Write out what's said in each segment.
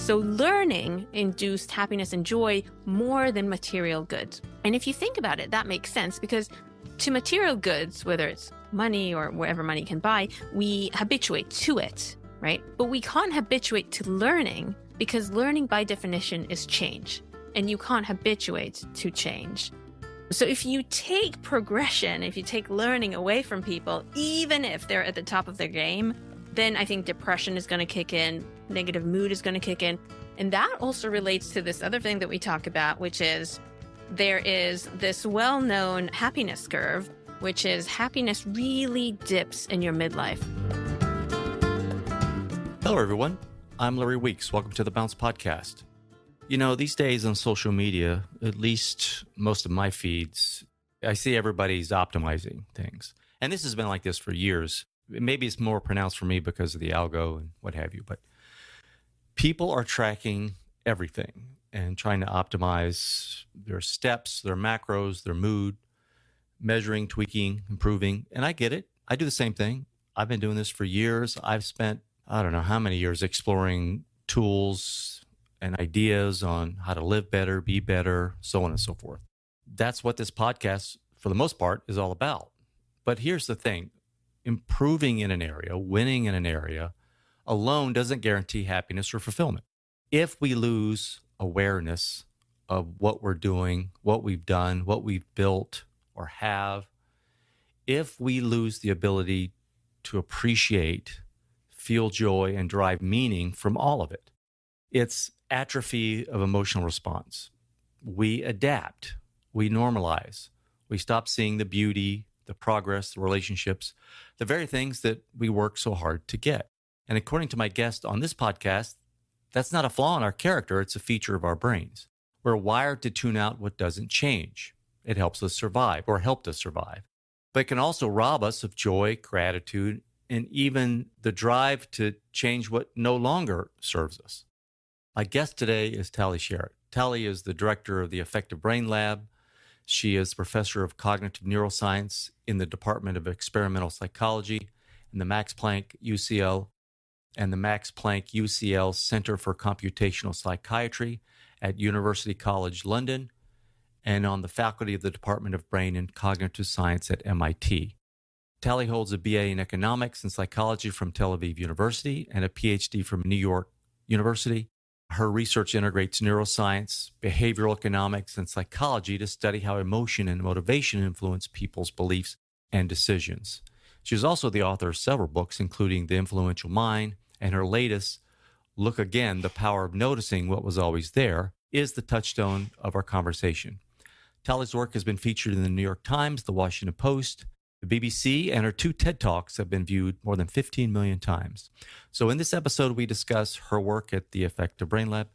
So learning induced happiness and joy more than material goods. And if you think about it, that makes sense, because to material goods, whether it's money or whatever money can buy, we habituate to it, right? But we can't habituate to learning, because learning by definition is change, and you can't habituate to change. So if you take progression, if you take learning away from people, even if they're at the top of their game, then I think depression is going to kick in, negative mood is going to kick in. And that also relates to this other thing that we talk about, which is there is this well-known happiness curve, which is happiness really dips in your midlife. Hello, everyone. I'm Larry Weeks. Welcome to the Bounce Podcast. You know, these days on social media, at least most of my feeds, I see everybody's optimizing things. And this has been like this for years. Maybe it's more pronounced for me because of the algo and what have you, but people are tracking everything and trying to optimize their steps, their macros, their mood, measuring, tweaking, improving. And I get it. I do the same thing. I've been doing this for years. I've spent, I don't know how many years exploring tools and ideas on how to live better, be better, so on and so forth. That's what this podcast, for the most part, is all about. But here's the thing. Improving in an area, winning in an area alone doesn't guarantee happiness or fulfillment. If we lose awareness of what we're doing, what we've done, what we've built or have, if we lose the ability to appreciate, feel joy, and derive meaning from all of it, it's atrophy of emotional response. We adapt, we normalize, we stop seeing the beauty, the progress, the relationships, the very things that we work so hard to get. And according to my guest on this podcast, that's not a flaw in our character, it's a feature of our brains. We're wired to tune out what doesn't change. It helps us survive, or helped us survive. But it can also rob us of joy, gratitude, and even the drive to change what no longer serves us. My guest today is Tali Sharot. Tali is the director of the Affective Brain Lab. She is professor of cognitive neuroscience in the Department of Experimental Psychology in the Max Planck UCL and the Max Planck UCL Center for Computational Psychiatry at University College London, and on the faculty of the Department of Brain and Cognitive Science at MIT. Tali holds a BA in economics and psychology from Tel Aviv University and a PhD from New York University. Her research integrates neuroscience, behavioral economics, and psychology to study how emotion and motivation influence people's beliefs and decisions. She is also the author of several books, including The Influential Mind, and her latest, Look Again, The Power of Noticing What Was Always There, is the touchstone of our conversation. Tali's work has been featured in the New York Times, the Washington Post, the BBC, and her 2 TED Talks have been viewed more than 15 million times. So in this episode, we discuss her work at the Affective Brain Lab,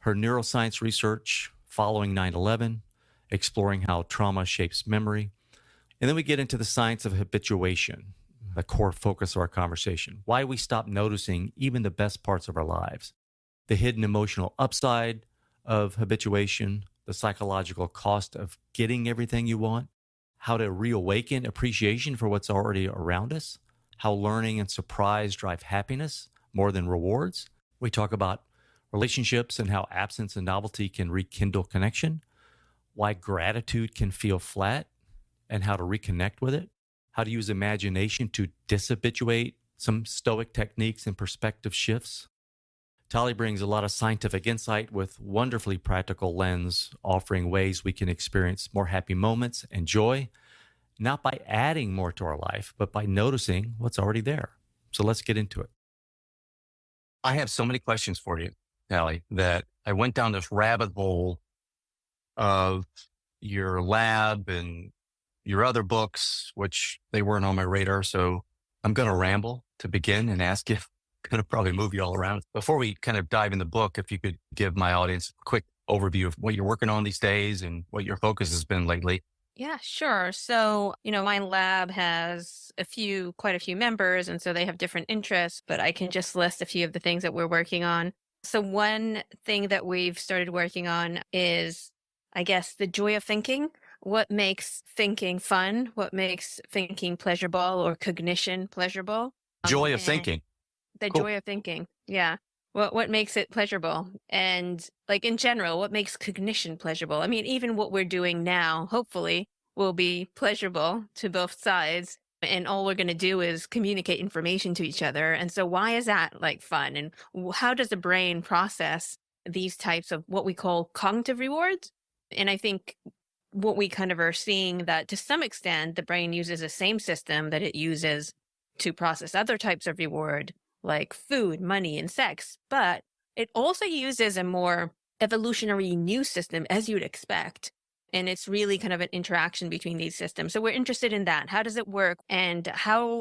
her neuroscience research following 9/11, exploring how trauma shapes memory, and then we get into the science of habituation, the core focus of our conversation, why we stop noticing even the best parts of our lives, the hidden emotional upside of habituation, the psychological cost of getting everything you want, how to reawaken appreciation for what's already around us, how learning and surprise drive happiness more than rewards. We talk about relationships and how absence and novelty can rekindle connection, why gratitude can feel flat and how to reconnect with it, how to use imagination to dishabituate, some stoic techniques and perspective shifts. Tali brings a lot of scientific insight with wonderfully practical lens, offering ways we can experience more happy moments and joy, not by adding more to our life, but by noticing what's already there. So let's get into it. I have so many questions for you, Tali, that I went down this rabbit hole of your lab and your other books, which they weren't on my radar. So I'm going to ramble to begin and ask you, going to probably move you all around. Before we kind of dive in the book, if you could give my audience a quick overview of what you're working on these days and what your focus has been lately. Yeah, sure. So, my lab has quite a few members, and so they have different interests, but I can just list a few of the things that we're working on. So one thing that we've started working on is, I guess, the joy of thinking. What makes thinking fun? What makes thinking pleasurable or cognition pleasurable? Joy of thinking. The Cool. joy of thinking. Yeah. What makes it pleasurable? And like in general, what makes cognition pleasurable? I mean, even what we're doing now, hopefully, will be pleasurable to both sides. And all we're going to do is communicate information to each other. And so, why is that like fun? And how does the brain process these types of what we call cognitive rewards? And I think what we kind of are seeing that to some extent, the brain uses the same system that it uses to process other types of reward like food, money, and sex, but it also uses a more evolutionary new system, as you'd expect. And it's really kind of an interaction between these systems. So we're interested in that. How does it work? And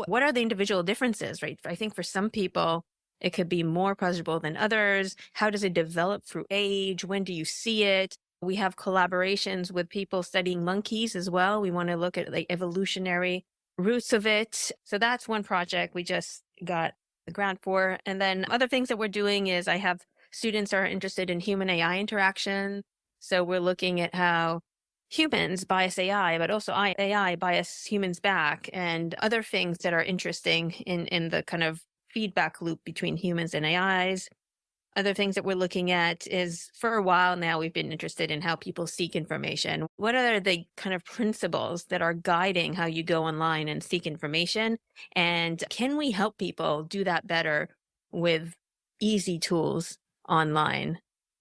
what are the individual differences, right? I think for some people, it could be more pleasurable than others. How does it develop through age? When do you see it? We have collaborations with people studying monkeys as well. We want to look at like evolutionary roots of it. So that's one project we just got the grant for. And then other things that we're doing is I have students are interested in human AI interaction. So we're looking at how humans bias AI, but also AI bias humans back, and other things that are interesting in the kind of feedback loop between humans and AIs. Other things that we're looking at is for a while now, we've been interested in how people seek information. What are the kind of principles that are guiding how you go online and seek information? And can we help people do that better with easy tools online?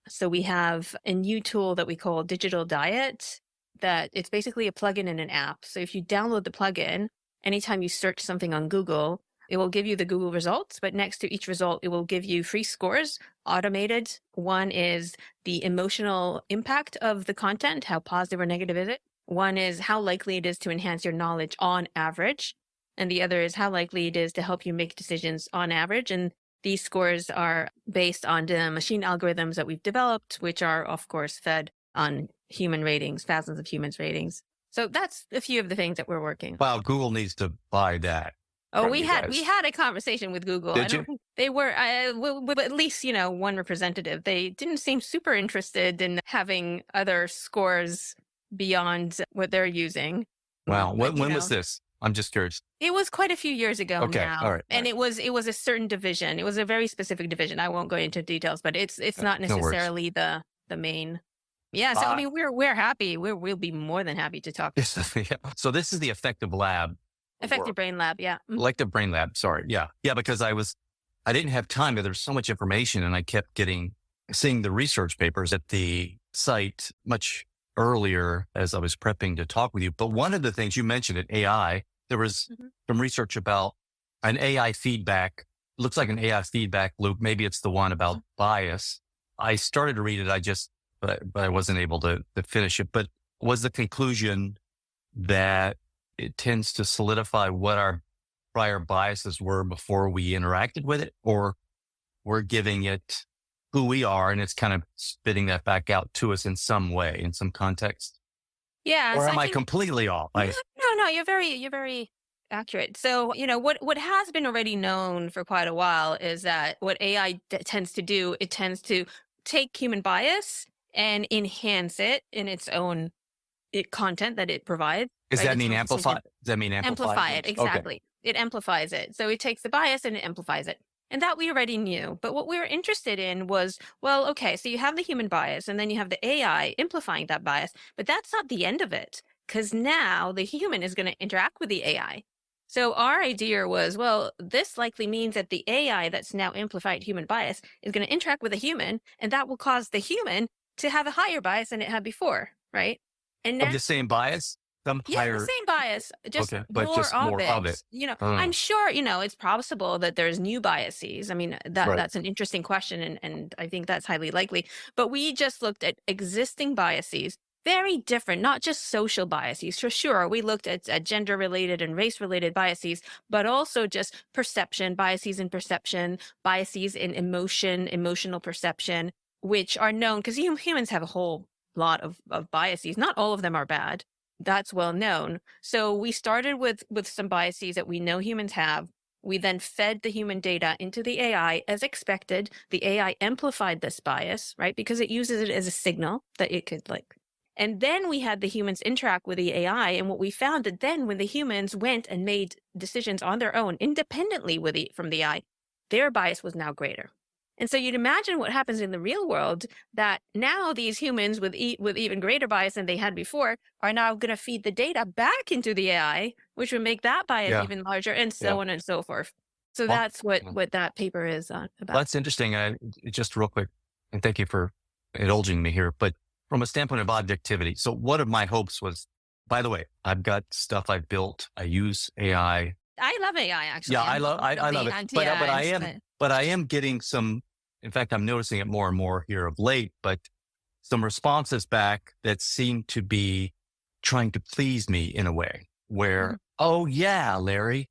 So we have a new tool that we call Digital Diet, that it's basically a plugin in an app. So if you download the plugin, anytime you search something on Google, it will give you the Google results, but next to each result, it will give you free scores, automated. One is the emotional impact of the content, how positive or negative is it? One is how likely it is to enhance your knowledge on average. And the other is how likely it is to help you make decisions on average. And these scores are based on the machine algorithms that we've developed, which are, of course, fed on human ratings, thousands of humans ratings. So that's a few of the things that we're working. Wow, Google needs to buy that. Oh, from we you had guys. we had a conversation with Google. Did I don't you? think they were with at least one representative. They didn't seem super interested in having other scores beyond what they're using. Wow. But, When was this? I'm just curious. It was quite a few years ago Okay. now, All right. and it was a certain division. It was a very specific division. I won't go into details, but it's not No worries. necessarily the main. Yeah. So I mean, we're happy. We'll be more than happy to talk. Yeah. So this is the Affective Lab. Affective Brain Lab. Yeah. Affective Brain Lab. Sorry. Yeah. Yeah. Because I didn't have time. There's so much information and I kept seeing the research papers at the site much earlier as I was prepping to talk with you. But one of the things you mentioned at AI, there was some research about an AI feedback, looks like an AI feedback loop. Maybe it's the one about bias. I started to read it. But I wasn't able to finish it. But was the conclusion that it tends to solidify what our prior biases were before we interacted with it, or we're giving it who we are and it's kind of spitting that back out to us in some way, in some context? Yeah. Or so am I think- completely off? No, you're very accurate. So, what has been already known for quite a while is that what AI tends to do, it tends to take human bias and enhance it in its own content that it provides. Does right? that mean It's amplify? something- Does that mean amplify it? Okay. Exactly. It amplifies it. So it takes the bias and it amplifies it. And that we already knew. But what we were interested in was, well, okay, so you have the human bias and then you have the AI amplifying that bias, but that's not the end of it, because now the human is going to interact with the AI. So our idea was, well, this likely means that the AI that's now amplified human bias is going to interact with a human, and that will cause the human to have a higher bias than it had before, right? And now, Of the same bias? Some yeah, higher. the same bias, just Okay, but more just of more it. of it. I'm sure, it's possible that there's new biases. I mean, Right. that's an interesting question, and I think that's highly likely. But we just looked at existing biases, very different, not just social biases. For sure, we looked at gender-related and race-related biases, but also just biases in perception, biases in emotional perception, which are known because humans have a whole lot of biases. Not all of them are bad. That's well known. So we started with some biases that we know humans have. We then fed the human data into the AI as expected. The AI amplified this bias, right? Because it uses it as a signal that it could and then we had the humans interact with the AI. And what we found that then when the humans went and made decisions on their own independently from the AI, their bias was now greater. And so you'd imagine what happens in the real world, that now these humans with even greater bias than they had before are now going to feed the data back into the AI, which would make that bias Yeah. even larger, and Yeah. so on and so forth. So Well, that's what yeah. that paper is about. That's interesting. Just real quick, and thank you for indulging me here. But from a standpoint of objectivity, so one of my hopes was, by the way, I've got stuff I've built. I use AI. I love AI actually. Yeah, I'm not I love being it. But anti-AI, I am getting some. In fact, I'm noticing it more and more here of late. But some responses back that seem to be trying to please me in a way where, Mhm. oh yeah, Larry,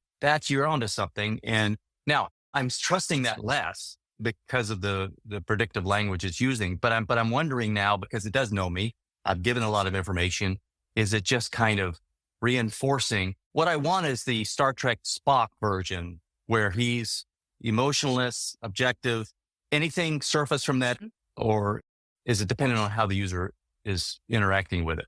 you're onto something. And now I'm trusting that less because of the predictive language it's using. But I'm wondering now, because it does know me, I've given a lot of information. Is it just kind of reinforcing what I want? Is the Star Trek Spock version where he's emotionless, objective, anything surface from that, Mhm. or is it dependent on how the user is interacting with it?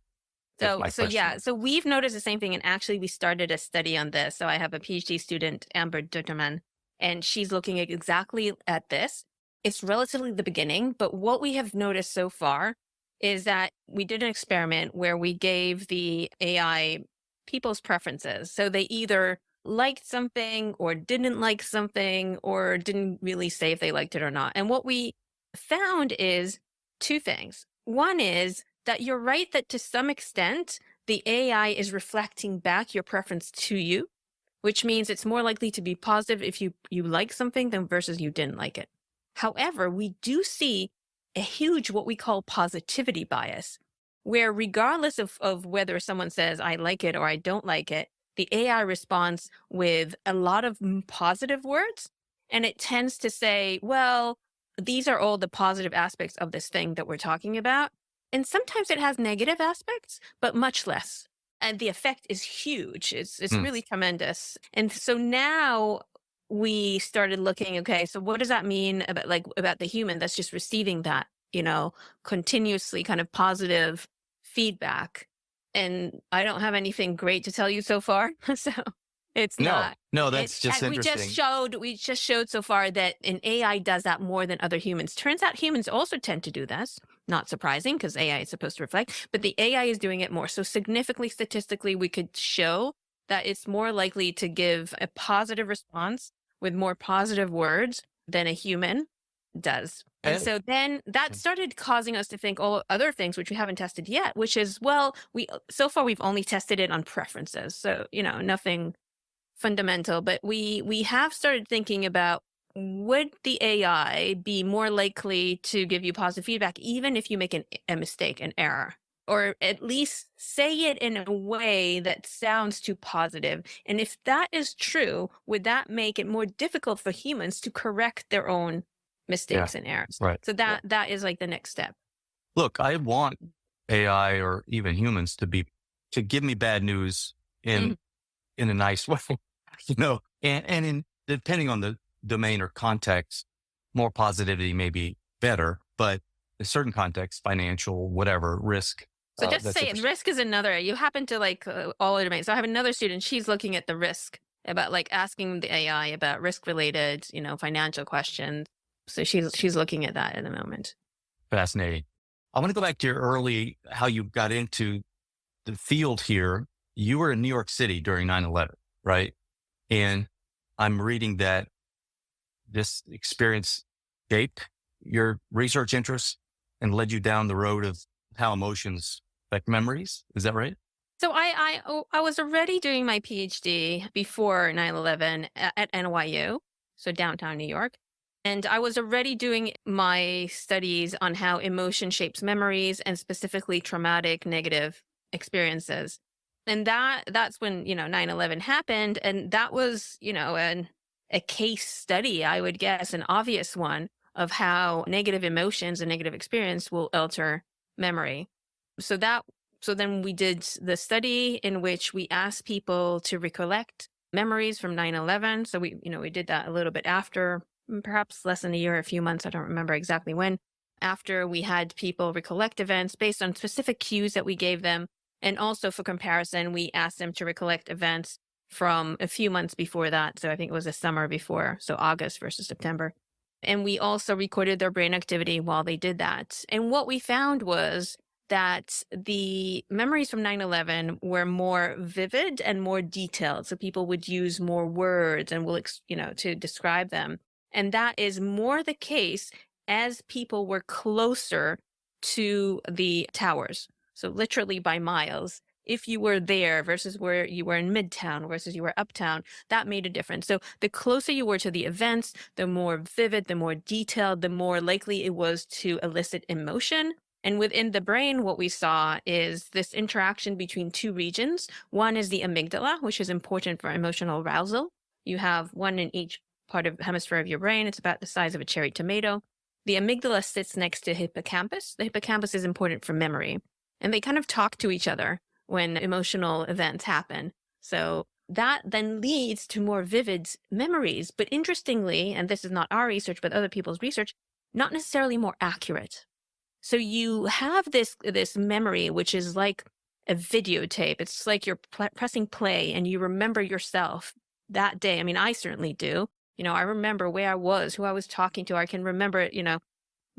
That's So, my so question. yeah, so we've noticed the same thing, and actually, we started a study on this. So I have a PhD student, Amber Dutterman, and she's looking at exactly at this. It's relatively the beginning, but what we have noticed so far is that we did an experiment where we gave the AI people's preferences. So they either liked something or didn't like something, or didn't really say if they liked it or not. And what we found is two things. One is that you're right that to some extent, the AI is reflecting back your preference to you, which means it's more likely to be positive if you like something than versus you didn't like it. However, we do see a huge what we call positivity bias, where regardless of whether someone says I like it or I don't like it, the AI responds with a lot of positive words, and it tends to say, well, these are all the positive aspects of this thing that we're talking about. And sometimes it has negative aspects, but much less. And the effect is huge. It's Hmm. really tremendous. And so now we started looking, okay, so what does that mean about the human that's just receiving that, continuously kind of positive feedback? And I don't have anything great to tell you so far. So it's No, not. no, that's just We just interesting. showed so far that an AI does that more than other humans. Turns out humans also tend to do this. Not surprising, because AI is supposed to reflect, but the AI is doing it more. So significantly, statistically, we could show that it's more likely to give a positive response with more positive words than a human does. And And so then that started causing us to think all other things, which we haven't tested yet, which is, well, so far we've only tested it on preferences. So, nothing fundamental, but we have started thinking about, would the AI be more likely to give you positive feedback even if you make a mistake, an error, or at least say it in a way that sounds too positive? And if that is true, would that make it more difficult for humans to correct their own yeah, mistakes and errors? right. So Yeah. that is like the next step. Look, I want AI or even humans to give me bad news Mhm. in a nice way, and in depending on the domain or context, more positivity may be better, but in certain contexts, financial, whatever, risk, So just that's say it. interesting. Risk is another. You happen to like all the domains. So I have another student. She's looking at the risk, about like asking the AI about risk related, financial questions. So she's looking at that at the moment. Fascinating. I want to go back to your how you got into the field here. You were in New York City during 9/11, right? And I'm reading that this experience shaped your research interests and led you down the road of how emotions affect memories. Is that right? So I was already doing my PhD before 9/11 at NYU, so downtown New York. And I was already doing my studies on how emotion shapes memories, and specifically traumatic negative experiences. And that's when, 9/11 happened. And that was, a case study, I would guess, an obvious one of how negative emotions and negative experience will alter memory. So that so then we did the study in which we asked people to recollect memories from 9/11. So we did that a little bit after, perhaps less than a year, a few months, I don't remember exactly when, after we had people recollect events based on specific cues that we gave them. And also for comparison, we asked them to recollect events from a few months before that. So I think it was the summer before, so August versus September. And we also recorded their brain activity while they did that. And what we found was that the memories from 9/11 were more vivid and more detailed. So people would use more words and to describe them. And that is more the case as people were closer to the towers. So literally by miles. If you were there versus where you were in Midtown versus you were uptown, that made a difference. So the closer you were to the events, the more vivid, the more detailed, the more likely it was to elicit emotion. And within the brain, what we saw is this interaction between two regions. One is the amygdala, which is important for emotional arousal. You have one in each part of hemisphere of your brain. It's about the size of a cherry tomato. The amygdala sits next to hippocampus. The hippocampus is important for memory. And they kind of talk to each other when emotional events happen. So that then leads to more vivid memories. But interestingly, and this is not our research, but other people's research, not necessarily more accurate. So you have this memory, which is like a videotape. It's like you're pressing play and you remember yourself that day. I mean, I certainly do. I remember where I was, who I was talking to. I can remember it,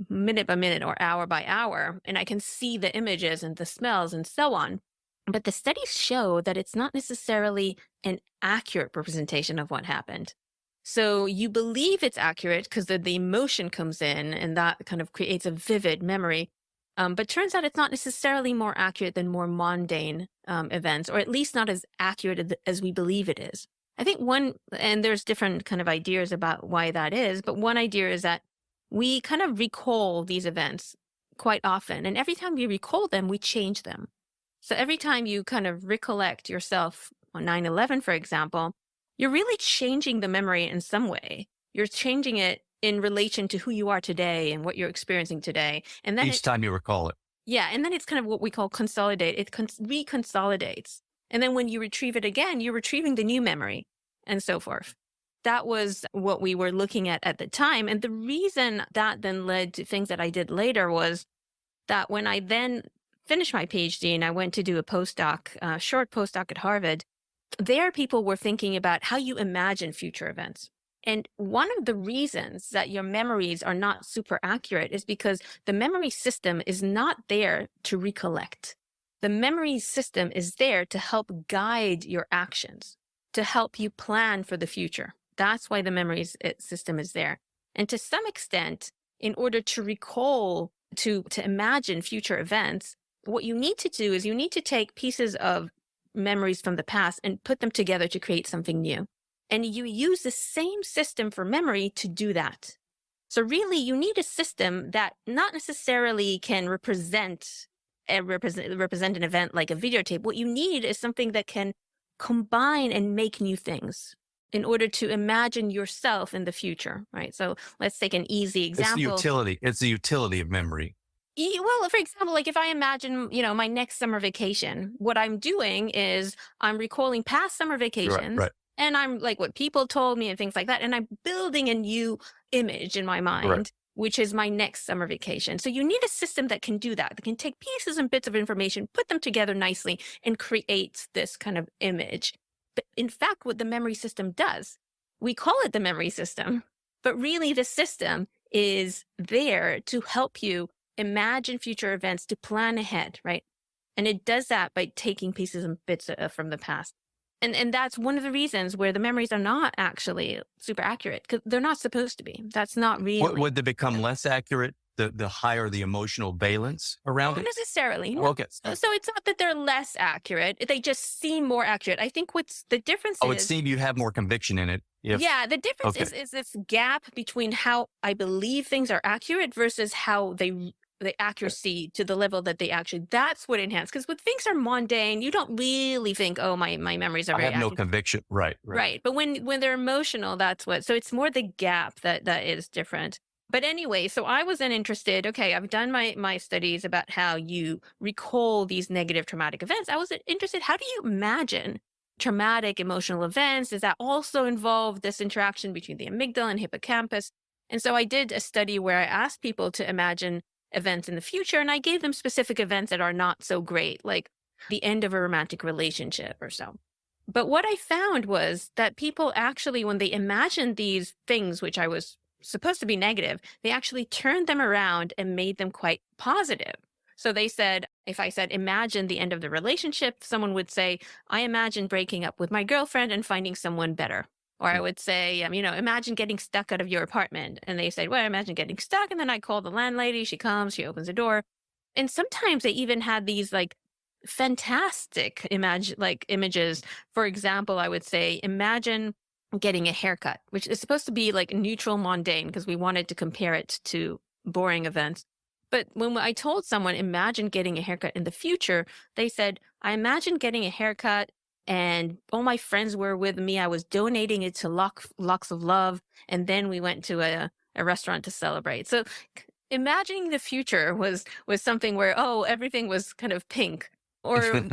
minute by minute or hour by hour, and I can see the images and the smells and so on. But the studies show that it's not necessarily an accurate representation of what happened. So you believe it's accurate because the emotion comes in and that kind of creates a vivid memory. But turns out it's not necessarily more accurate than more mundane events, or at least not as accurate as we believe it is. I think and there's different kind of ideas about why that is, but one idea is that we kind of recall these events quite often. And every time we recall them, we change them. So every time you kind of recollect yourself on 9/11, for example, you're really changing the memory in some way. You're changing it in relation to who you are today and what you're experiencing today. And then Each time you recall it. yeah, and then it's kind of what we call consolidate. It reconsolidates. And then when you retrieve it again, you're retrieving the new memory and so forth. That was what we were looking at the time. And the reason that then led to things that I did later was that when I then finished my PhD and I went to do a short postdoc at Harvard, there people were thinking about how you imagine future events. And one of the reasons that your memories are not super accurate is because the memory system is not there to recollect. The memory system is there to help guide your actions, to help you plan for the future. That's why the memory system is there. And to some extent, in order to recall, to imagine future events, what you need to do is you need to take pieces of memories from the past and put them together to create something new. And you use the same system for memory to do that. So really, you need a system that not necessarily can represent an event like a videotape. What you need is something that can combine and make new things in order to imagine yourself in the future, right? So let's take an easy example. It's the utility of memory. Well, for example, like if I imagine, my next summer vacation, what I'm doing is I'm recalling past summer vacations. Right. And I'm like what people told me and things like that. And I'm building a new image in my mind, which is my next summer vacation. So you need a system that can do that can take pieces and bits of information, put them together nicely, and create this kind of image. But in fact, what the memory system does, we call it the memory system, but really the system is there to help you imagine future events, to plan ahead, right? And it does that by taking pieces and bits from the past. And that's one of the reasons where the memories are not actually super accurate, because they're not supposed to be. That's not really. Would they become less accurate the higher the emotional valence around Not it? necessarily. No. Okay. So it's not that they're less accurate. They just seem more accurate. I think what's the difference Oh, is. it seemed you have more conviction in it. Yeah, the difference is this gap between how I believe things are accurate versus how the accuracy to the level that they actually, that's what enhances. Because when things are mundane, you don't really think, oh, my memories are very I have no accurate. conviction. Right. Right. But when they're emotional, so it's more the gap that is different. But anyway, so I was then interested, okay, I've done my studies about how you recall these negative traumatic events. I was interested, how do you imagine traumatic emotional events? Does that also involve this interaction between the amygdala and hippocampus? And so I did a study where I asked people to imagine events in the future, and I gave them specific events that are not so great, like the end of a romantic relationship or so. But what I found was that people actually, when they imagined these things, which I was supposed to be negative, they actually turned them around and made them quite positive. So they said, if I said, imagine the end of the relationship, someone would say, I imagine breaking up with my girlfriend and finding someone better. Or I would say, imagine getting stuck out of your apartment. And they said, well, imagine getting stuck. And then I call the landlady. She comes, she opens the door. And sometimes they even had these like fantastic images. For example, I would say, imagine getting a haircut, which is supposed to be like neutral mundane because we wanted to compare it to boring events. But when I told someone, imagine getting a haircut in the future, they said, I imagine getting a haircut and all my friends were with me. I was donating it to Locks of Love. And then we went to a restaurant to celebrate. So imagining the future was something where, oh, everything was kind of pink or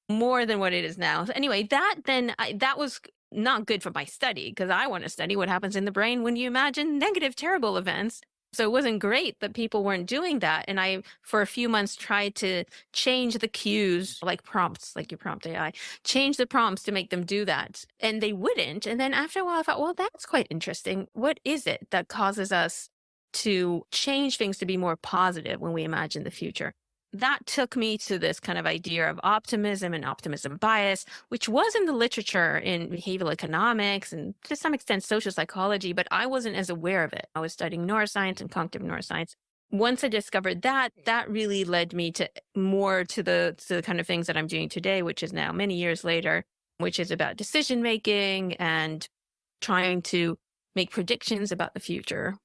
more than what it is now. So anyway, that was not good for my study because I want to study what happens in the brain when you imagine negative, terrible events. So it wasn't great that people weren't doing that. And I, for a few months, tried to change the cues, like prompts, like your prompt AI, change the prompts to make them do that. And they wouldn't. And then after a while, I thought, well, that's quite interesting. What is it that causes us to change things to be more positive when we imagine the future? That took me to this kind of idea of optimism and optimism bias, which was in the literature in behavioral economics and to some extent social psychology, but I wasn't as aware of it. I was studying neuroscience and cognitive neuroscience. Once I discovered that, that really led me to more to the kind of things that I'm doing today, which is now many years later, which is about decision making and trying to make predictions about the future.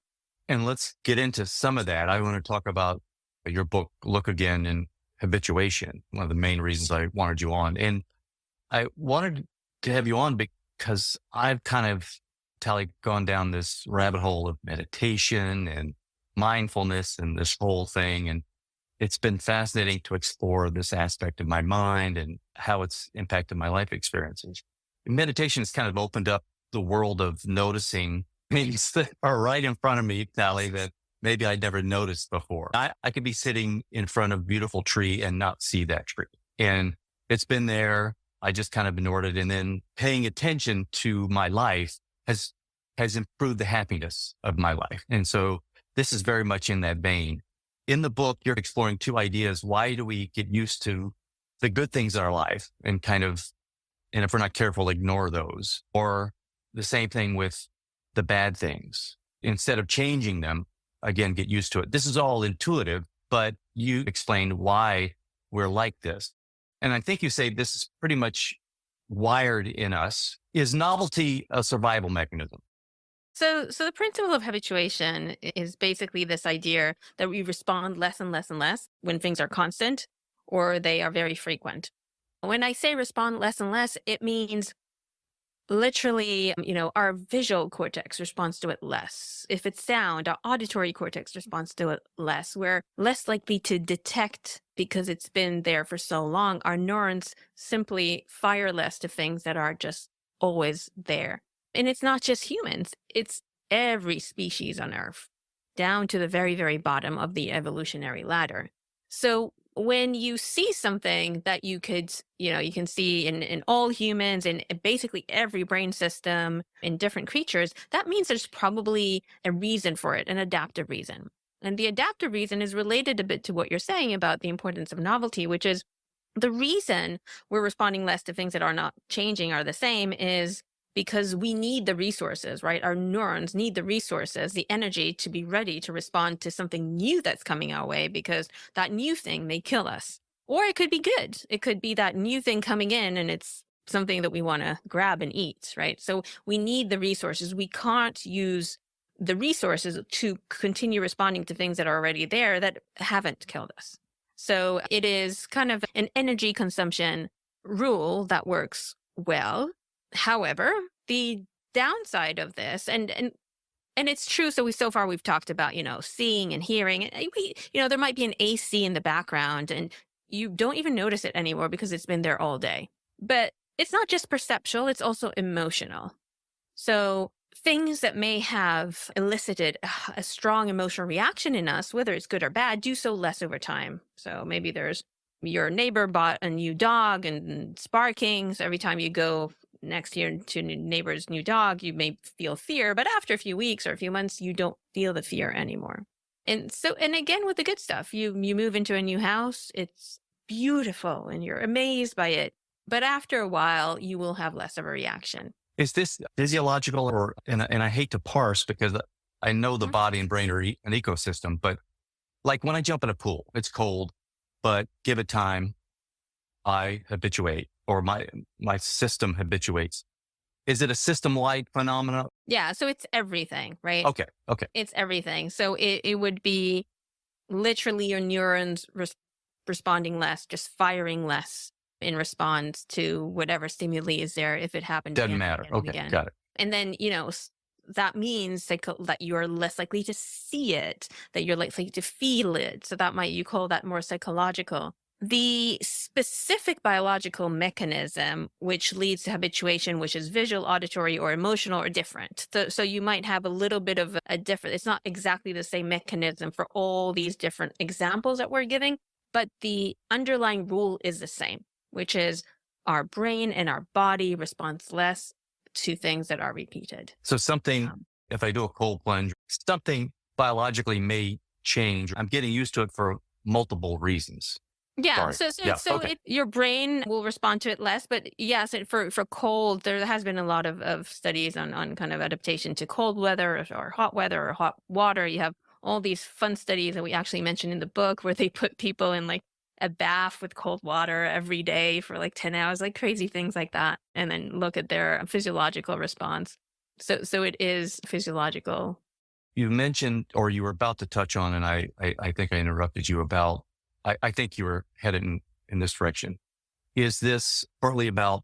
And let's get into some of that. I want to talk about your book, Look Again and Habituation, one of the main reasons I wanted you on. And I wanted to have you on because I've kind of, Tali, gone down this rabbit hole of meditation and mindfulness and this whole thing. And it's been fascinating to explore this aspect of my mind and how it's impacted my life experiences. Meditation has kind of opened up the world of noticing things that are right in front of me, Tali, that maybe I'd never noticed before. I could be sitting in front of a beautiful tree and not see that tree. And it's been there. I just kind of ignored it. And then paying attention to my life has improved the happiness of my life. And so this is very much in that vein. In the book, you're exploring two ideas. Why do we get used to the good things in our life and and if we're not careful, ignore those? Or the same thing with the bad things. Instead of changing them, again, get used to it. This is all intuitive, but you explained why we're like this. And I think you say this is pretty much wired in us. Is novelty a survival mechanism? So the principle of habituation is basically this idea that we respond less and less and less when things are constant or they are very frequent. When I say respond less and less, it means literally, our visual cortex responds to it less. If it's sound, our auditory cortex responds to it less. We're less likely to detect because it's been there for so long. Our neurons simply fire less to things that are just always there. And it's not just humans, it's every species on Earth, down to the very, very bottom of the evolutionary ladder. So when you see something that you can see in all humans and basically every brain system in different creatures, that means there's probably a reason for it, an adaptive reason. And the adaptive reason is related a bit to what you're saying about the importance of novelty, which is the reason we're responding less to things that are not changing are the same is because we need the resources, right? Our neurons need the resources, the energy to be ready to respond to something new that's coming our way because that new thing may kill us. Or it could be good. It could be that new thing coming in and it's something that we want to grab and eat, right? So we need the resources. We can't use the resources to continue responding to things that are already there that haven't killed us. So it is kind of an energy consumption rule that works well. However, the downside of this, and it's true. So far we've talked about, seeing and hearing, and there might be an AC in the background and you don't even notice it anymore because it's been there all day. But it's not just perceptual, it's also emotional. So things that may have elicited a strong emotional reaction in us, whether it's good or bad, do so less over time. So maybe there's your neighbor bought a new dog and it's barking. So every time you go next to your neighbor's new dog, you may feel fear, but after a few weeks or a few months, you don't feel the fear anymore. And so, and again, with the good stuff, you move into a new house, it's beautiful and you're amazed by it. But after a while, you will have less of a reaction. Is this physiological and I hate to parse because I know the Mhm. body and brain are an ecosystem, but like when I jump in a pool, it's cold, but give it time, I habituate or my system habituates. Is it a system-wide phenomena? Yeah. So it's everything, right? Okay. Okay. It's everything. So it would be literally your neurons responding less, just firing less in response to whatever stimuli is there if it happened Doesn't again and matter. again and Okay. again. Got it. And then, that means that you're less likely to see it, that you're likely to feel it. So you call that more psychological. The specific biological mechanism which leads to habituation, which is visual, auditory, or emotional, are different. So you might have a little bit of a different, it's not exactly the same mechanism for all these different examples that we're giving, but the underlying rule is the same, which is our brain and our body responds less to things that are repeated. So something, Um, if I do a cold plunge, something biologically may change. I'm getting used to it for multiple reasons. Yeah, Sorry. so Yeah. Okay. your brain will respond to it less, but yes, for cold, there has been a lot of studies on kind of adaptation to cold weather or hot weather or hot water. You have all these fun studies that we actually mentioned in the book where they put people in like a bath with cold water every day for like 10 hours, like crazy things like that, and then look at their physiological response. So it is physiological. You mentioned, or you were about to touch on, and I think I interrupted you about, I think you were headed in this direction. Is this partly about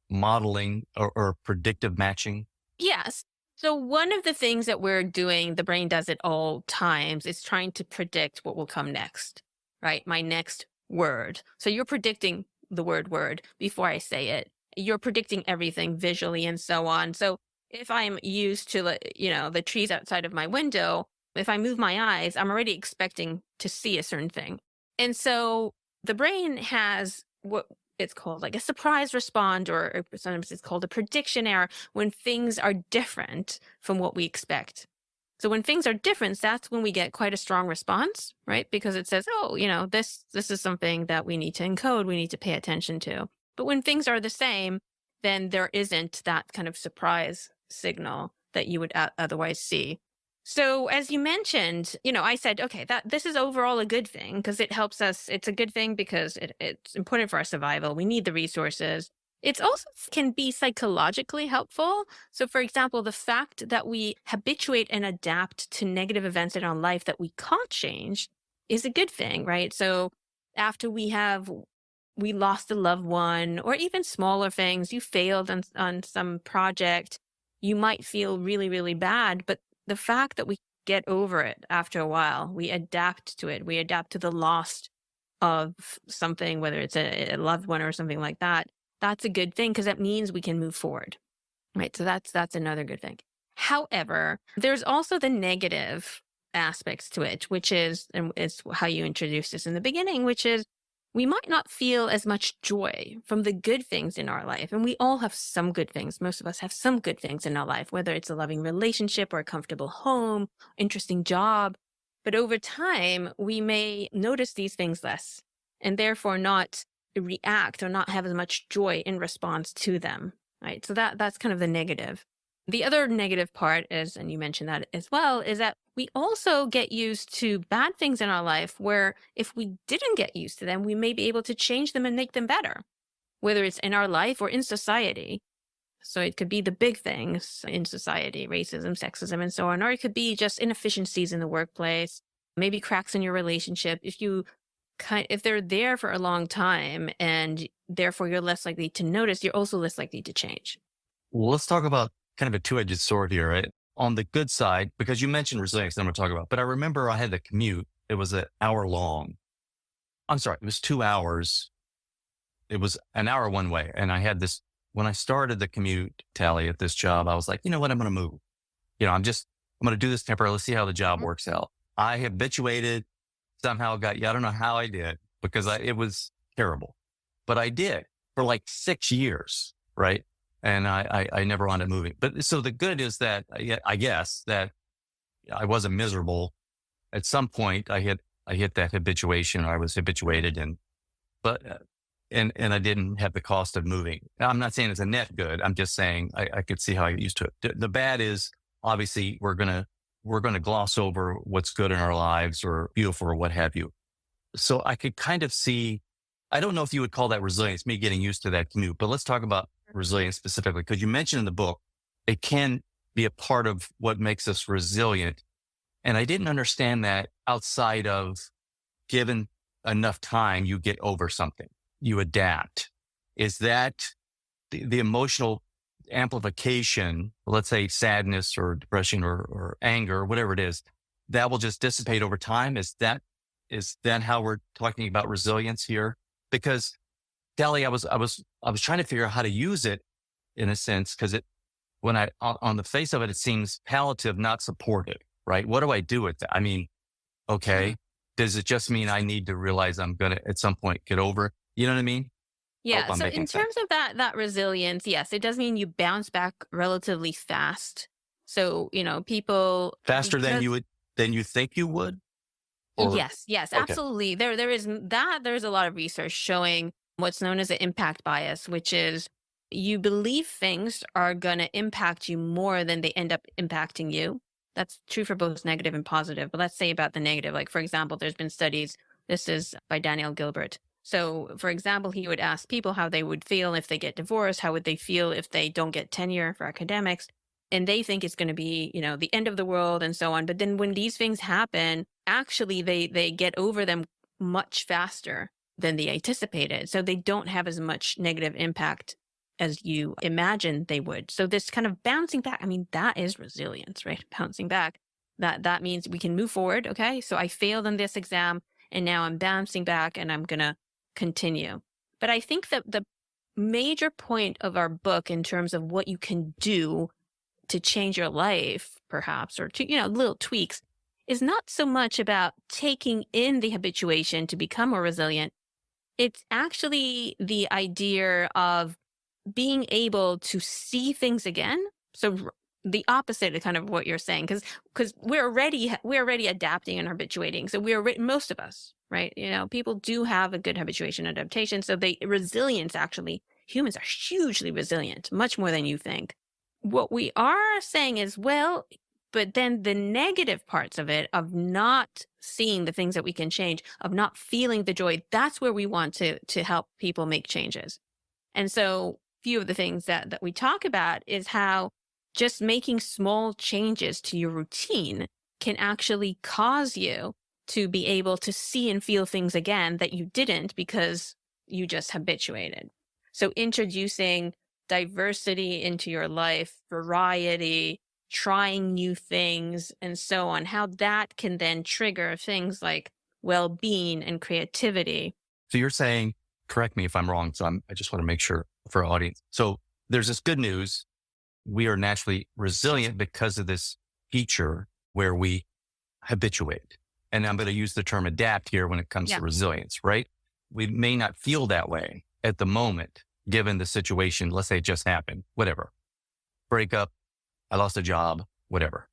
modeling or predictive matching? Yes. So one of the things that we're doing, the brain does at all times, is trying to predict what will come next, right? My next word. So you're predicting the word before I say it. You're predicting everything visually and so on. So if I'm used to, the trees outside of my window, if I move my eyes, I'm already expecting to see a certain thing. And so the brain has what it's called like a surprise respond, or sometimes it's called a prediction error when things are different from what we expect. So when things are different, that's when we get quite a strong response, right? Because it says, oh, this is something that we need to encode, we need to pay attention to. But when things are the same, then there isn't that kind of surprise signal that you would otherwise see. So as you mentioned, I said, okay, that this is overall a good thing because it helps us. It's a good thing because it's important for our survival. We need the resources. It's also can be psychologically helpful. So for example, the fact that we habituate and adapt to negative events in our life that we can't change is a good thing, right? So after we lost a loved one, or even smaller things, you failed on some project, you might feel really, really bad, but the fact that we get over it after a while, we adapt to it, we adapt to the loss of something, whether it's a loved one or something like that, that's a good thing because that means we can move forward, right? So that's another good thing. However, there's also the negative aspects to it, which is, and it's how you introduced this in the beginning, which is we might not feel as much joy from the good things in our life. And we all have some good things. Most of us have some good things in our life, whether it's a loving relationship or a comfortable home, interesting job. But over time, we may notice these things less and therefore not react or not have as much joy in response to them, right? So that's kind of the negative. The other negative part is, and you mentioned that as well, is that we also get used to bad things in our life where if we didn't get used to them, we may be able to change them and make them better, whether it's in our life or in society. So it could be the big things in society, racism, sexism, and so on, or it could be just inefficiencies in the workplace, maybe cracks in your relationship. If they're there for a long time and therefore you're less likely to notice, you're also less likely to change. Well, let's talk about kind of a two-edged sword here, right? On the good side, because you mentioned resilience, I'm going to talk about, but I remember I had the commute. It was an hour long. I'm sorry, it was 2 hours. It was an hour one way. And I had this, when I started the commute, Tally, at this job, I was like, you know what? I'm going to move. I'm going to do this temporarily. Let's see how the job works out. I habituated, somehow I don't know how I did because it was terrible, but I did for like 6 years, right? and I never wound up moving. But so the good is that I guess that I wasn't miserable. At some point, I hit that habituation. I was habituated, and I didn't have the cost of moving. Now, I'm not saying it's a net good. I'm just saying I could see how I get used to it. The bad is obviously we're gonna gloss over what's good in our lives or beautiful or what have you. So I could kind of see. I don't know if you would call that resilience, me getting used to that commute, but let's talk about resilience specifically, because you mentioned in the book, it can be a part of what makes us resilient. And I didn't understand that outside of given enough time, you get over something, you adapt. Is that the emotional amplification, let's say sadness or depression or anger, whatever it is, that will just dissipate over time? Is that how we're talking about resilience here? Because Tali, I was trying to figure out how to use it in a sense, because on the face of it, it seems palliative, not supportive, right? What do I do with that? I mean, okay, does it just mean I need to realize I'm going to at some point get over it? You know what I mean? Hope Yeah. I'm So making in terms sense. of that resilience, yes, it does mean you bounce back relatively fast. So, people, Faster because than you think you would? Or, yes, yes, okay. absolutely. There's a lot of research showing what's known as an impact bias, which is you believe things are going to impact you more than they end up impacting you. That's true for both negative and positive. But let's say about the negative, like for example, there's been studies. This is by Daniel Gilbert. So, for example, he would ask people how they would feel if they get divorced, how would they feel if they don't get tenure for academics, and they think it's going to be, the end of the world and so on. But then when these things happen, actually they get over them much faster than they anticipated. So they don't have as much negative impact as you imagine they would. So this kind of bouncing back, I mean, that is resilience, right? Bouncing back. That means we can move forward. Okay. So I failed in this exam and now I'm bouncing back and I'm gonna continue. But I think that the major point of our book in terms of what you can do to change your life, perhaps, or to, little tweaks, is not so much about taking in the habituation to become more resilient. It's actually the idea of being able to see things again. So the opposite of kind of what you're saying, because we're already adapting and habituating. So most of us, right? People do have a good habituation adaptation. So resilience, actually, humans are hugely resilient, much more than you think. What we are saying is, well, but then the negative parts of it, of not seeing the things that we can change, of not feeling the joy, that's where we want to help people make changes. And so few of the things that we talk about is how just making small changes to your routine can actually cause you to be able to see and feel things again that you didn't because you just habituated. So introducing diversity into your life, variety, trying new things, and so on, how that can then trigger things like well-being and creativity. So you're saying, correct me if I'm wrong. So I just want to make sure for our audience. So there's this good news. We are naturally resilient because of this feature where we habituate. And I'm going to use the term adapt here when it comes to resilience, right? We may not feel that way at the moment, given the situation. Let's say it just happened, whatever. Breakup, I lost a job, whatever.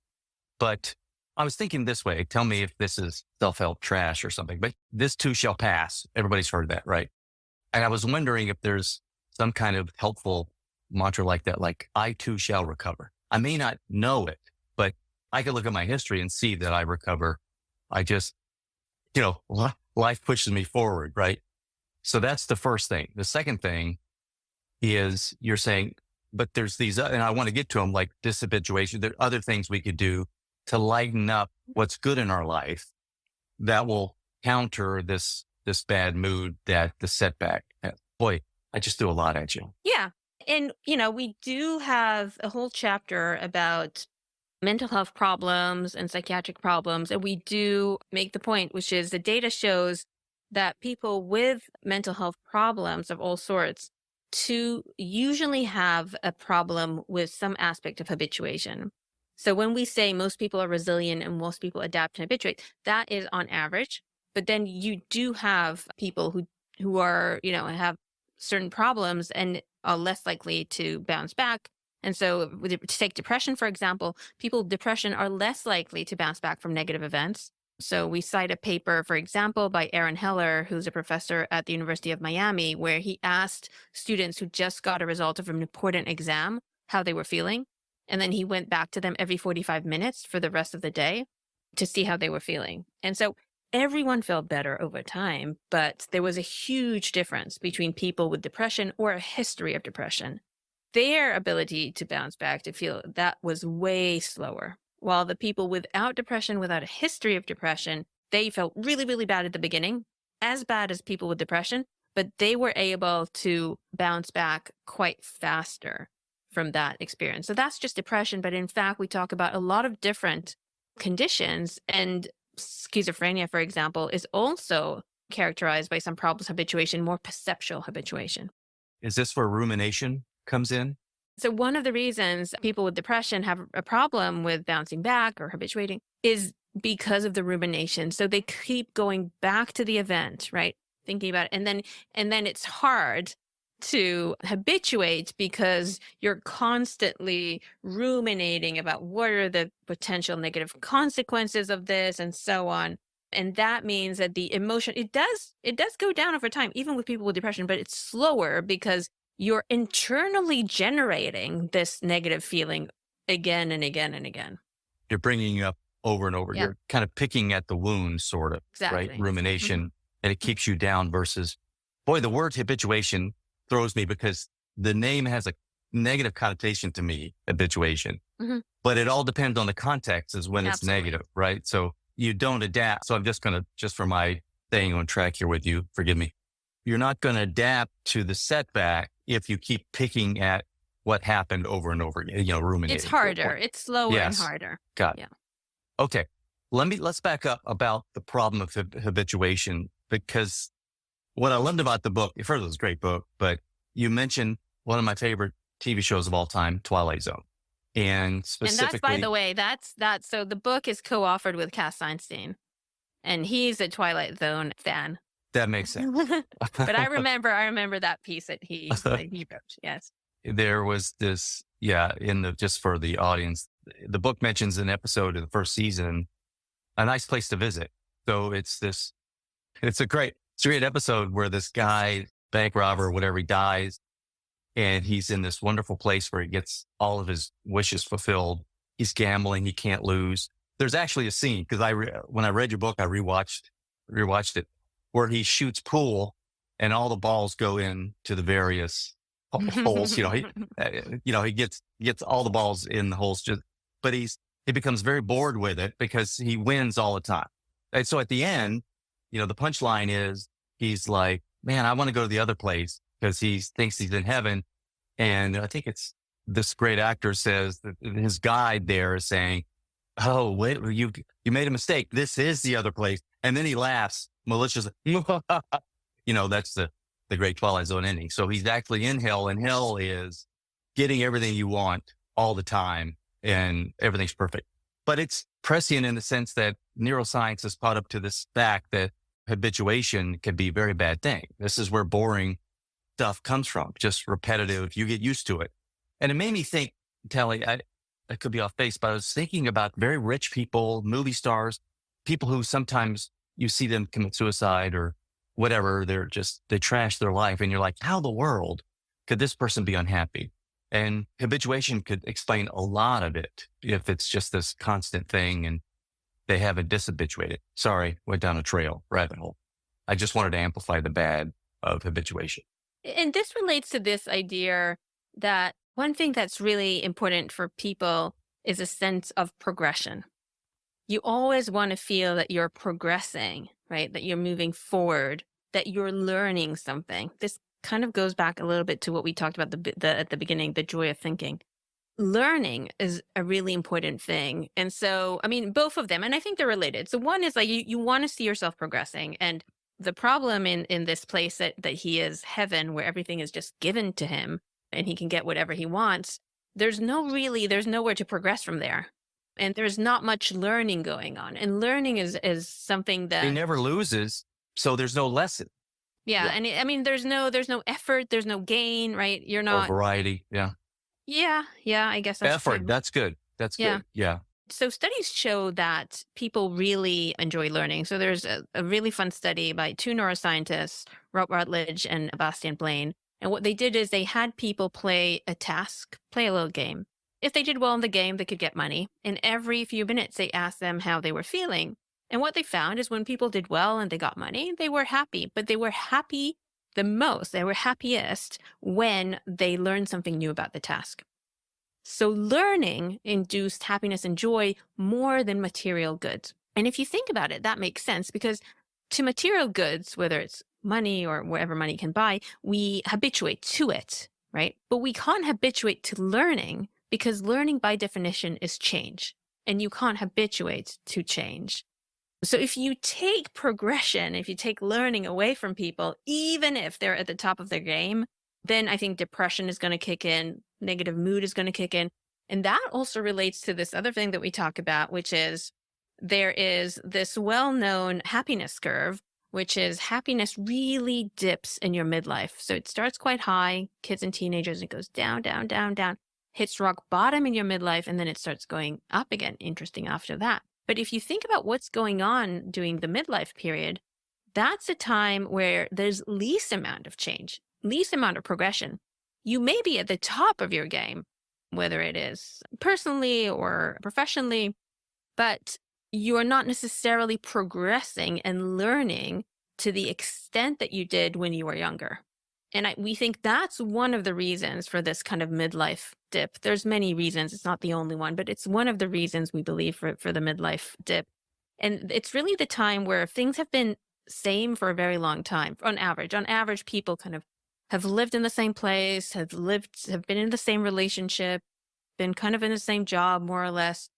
But I was thinking this way. Tell me if this is self-help trash or something, but this too shall pass. Everybody's heard that, right? And I was wondering if there's some kind of helpful mantra like that, like I too shall recover. I may not know it, but I could look at my history and see that I recover. I just, life pushes me forward, right? So that's the first thing. The second thing is you're saying, but there's these, and I want to get to them, like dis-habituation. There are other things we could do to lighten up what's good in our life that will counter this bad mood that the setback. Boy, I just threw a lot at you. Yeah. And, we do have a whole chapter about mental health problems and psychiatric problems. And we do make the point, which is the data shows that people with mental health problems of all sorts to usually have a problem with some aspect of habituation. So when we say most people are resilient and most people adapt and habituate, that is on average. But then you do have people who are, have certain problems and are less likely to bounce back. And so, to take depression, for example, people with depression are less likely to bounce back from negative events. So, we cite a paper, for example, by Aaron Heller, who's a professor at the University of Miami, where he asked students who just got a result of an important exam how they were feeling. And then he went back to them every 45 minutes for the rest of the day to see how they were feeling. And so, everyone felt better over time, but there was a huge difference between people with depression or a history of depression. Their ability to bounce back, to feel that, was way slower. While the people without depression, without a history of depression, they felt really, really bad at the beginning, as bad as people with depression, but they were able to bounce back quite faster from that experience. So that's just depression. But in fact, we talk about a lot of different conditions, and schizophrenia, for example, is also characterized by some problems, habituation, more perceptual habituation. Is this where rumination comes in? So one of the reasons people with depression have a problem with bouncing back or habituating is because of the rumination. So they keep going back to the event, right? Thinking about it. And then it's hard to habituate because you're constantly ruminating about what are the potential negative consequences of this and so on. And that means that the emotion, it does go down over time, even with people with depression, but it's slower because you're internally generating this negative feeling again and again and again. You're bringing it up over and over. Yeah. You're kind of picking at the wound, sort of, Exactly. right? Rumination, and it keeps you down versus, boy, the word habituation throws me because the name has a negative connotation to me, habituation. But it all depends on the context is when it's Absolutely. negative, right? So you don't adapt. So I'm just for my staying on track here with you, forgive me. You're not going to adapt to the setback if you keep picking at what happened over and over again, ruminating. It's harder. It's slower Yes. and harder. Got it. Yeah. Okay. Let's back up about the problem of habituation, because what I loved about the book, first, it was a great book, but you mentioned one of my favorite TV shows of all time, Twilight Zone. And specifically. And that's, by the way, that's so the book is co-authored with Cass Sunstein, and he's a Twilight Zone fan. That makes sense. But I remember that piece that he wrote. Yes. There was this, just for the audience, the book mentions an episode of the first season, a nice place to visit. So it's a great episode where this guy, bank robber or whatever, he dies, and he's in this wonderful place where he gets all of his wishes fulfilled. He's gambling. He can't lose. There's actually a scene, because when I read your book, I rewatched it, where he shoots pool and all the balls go into the various holes. He gets all the balls in the holes, but he becomes very bored with it because he wins all the time. And so at the end, the punchline is he's like, man, I want to go to the other place because he thinks he's in heaven. And I think it's this great actor says that his guide there is saying, oh, wait, you made a mistake. This is the other place. And then he laughs maliciously. That's the great Twilight Zone ending. So he's actually in hell, and hell is getting everything you want all the time and everything's perfect. But it's prescient in the sense that neuroscience has caught up to this fact that habituation can be a very bad thing. This is where boring stuff comes from, just repetitive. You get used to it. And it made me think, Tali, I could be off base, but I was thinking about very rich people, movie stars, people who sometimes you see them commit suicide or whatever. They trash their life. And you're like, how in the world could this person be unhappy? And habituation could explain a lot of it if it's just this constant thing and they haven't dishabituated. Sorry, went down a rabbit hole. I just wanted to amplify the bad of habituation. And this relates to this idea that one thing that's really important for people is a sense of progression. You always want to feel that you're progressing, right? That you're moving forward, that you're learning something. This kind of goes back a little bit to what we talked about at the beginning, the joy of thinking. Learning is a really important thing. And so, both of them, and I think they're related. So one is like you want to see yourself progressing. And the problem in this place that he is heaven, where everything is just given to him and he can get whatever he wants, there's nowhere to progress from there. And there's not much learning going on. And learning is something that he never loses. So there's no lesson. Yeah. Yeah. And I mean, there's no effort, there's no gain, right? You're Or not, variety. Yeah. yeah, yeah, I guess that's Effort. true. That's good. That's Yeah. good. Yeah. So studies show that people really enjoy learning. So there's a really fun study by two neuroscientists, Rob Rutledge and Bastian Blaine. And what they did is they had people play a task, play a little game. If they did well in the game, they could get money. And every few minutes, they asked them how they were feeling. And what they found is when people did well and they got money, they were happy. But they were happy the most, they were happiest when they learned something new about the task. So learning induced happiness and joy more than material goods. And if you think about it, that makes sense because to material goods, whether it's money or whatever money can buy, we habituate to it, right? But we can't habituate to learning because learning by definition is change and you can't habituate to change. So if you take progression, if you take learning away from people, even if they're at the top of their game, then I think depression is going to kick in, negative mood is going to kick in. And that also relates to this other thing that we talk about, which is there is this well-known happiness curve, which is happiness really dips in your midlife. So it starts quite high, kids and teenagers, it goes down, down, down, down, hits rock bottom in your midlife, and then it starts going up again. Interesting after that. But if you think about what's going on during the midlife period, that's a time where there's least amount of change, least amount of progression. You may be at the top of your game, whether it is personally or professionally, but you are not necessarily progressing and learning to the extent that you did when you were younger. And we think that's one of the reasons for this kind of midlife dip. There's many reasons. It's not the only one, but it's one of the reasons we believe for the midlife dip. And it's really the time where things have been same for a very long time. On average, people kind of have lived in the same place, have been in the same relationship, been kind of in the same job, more or less.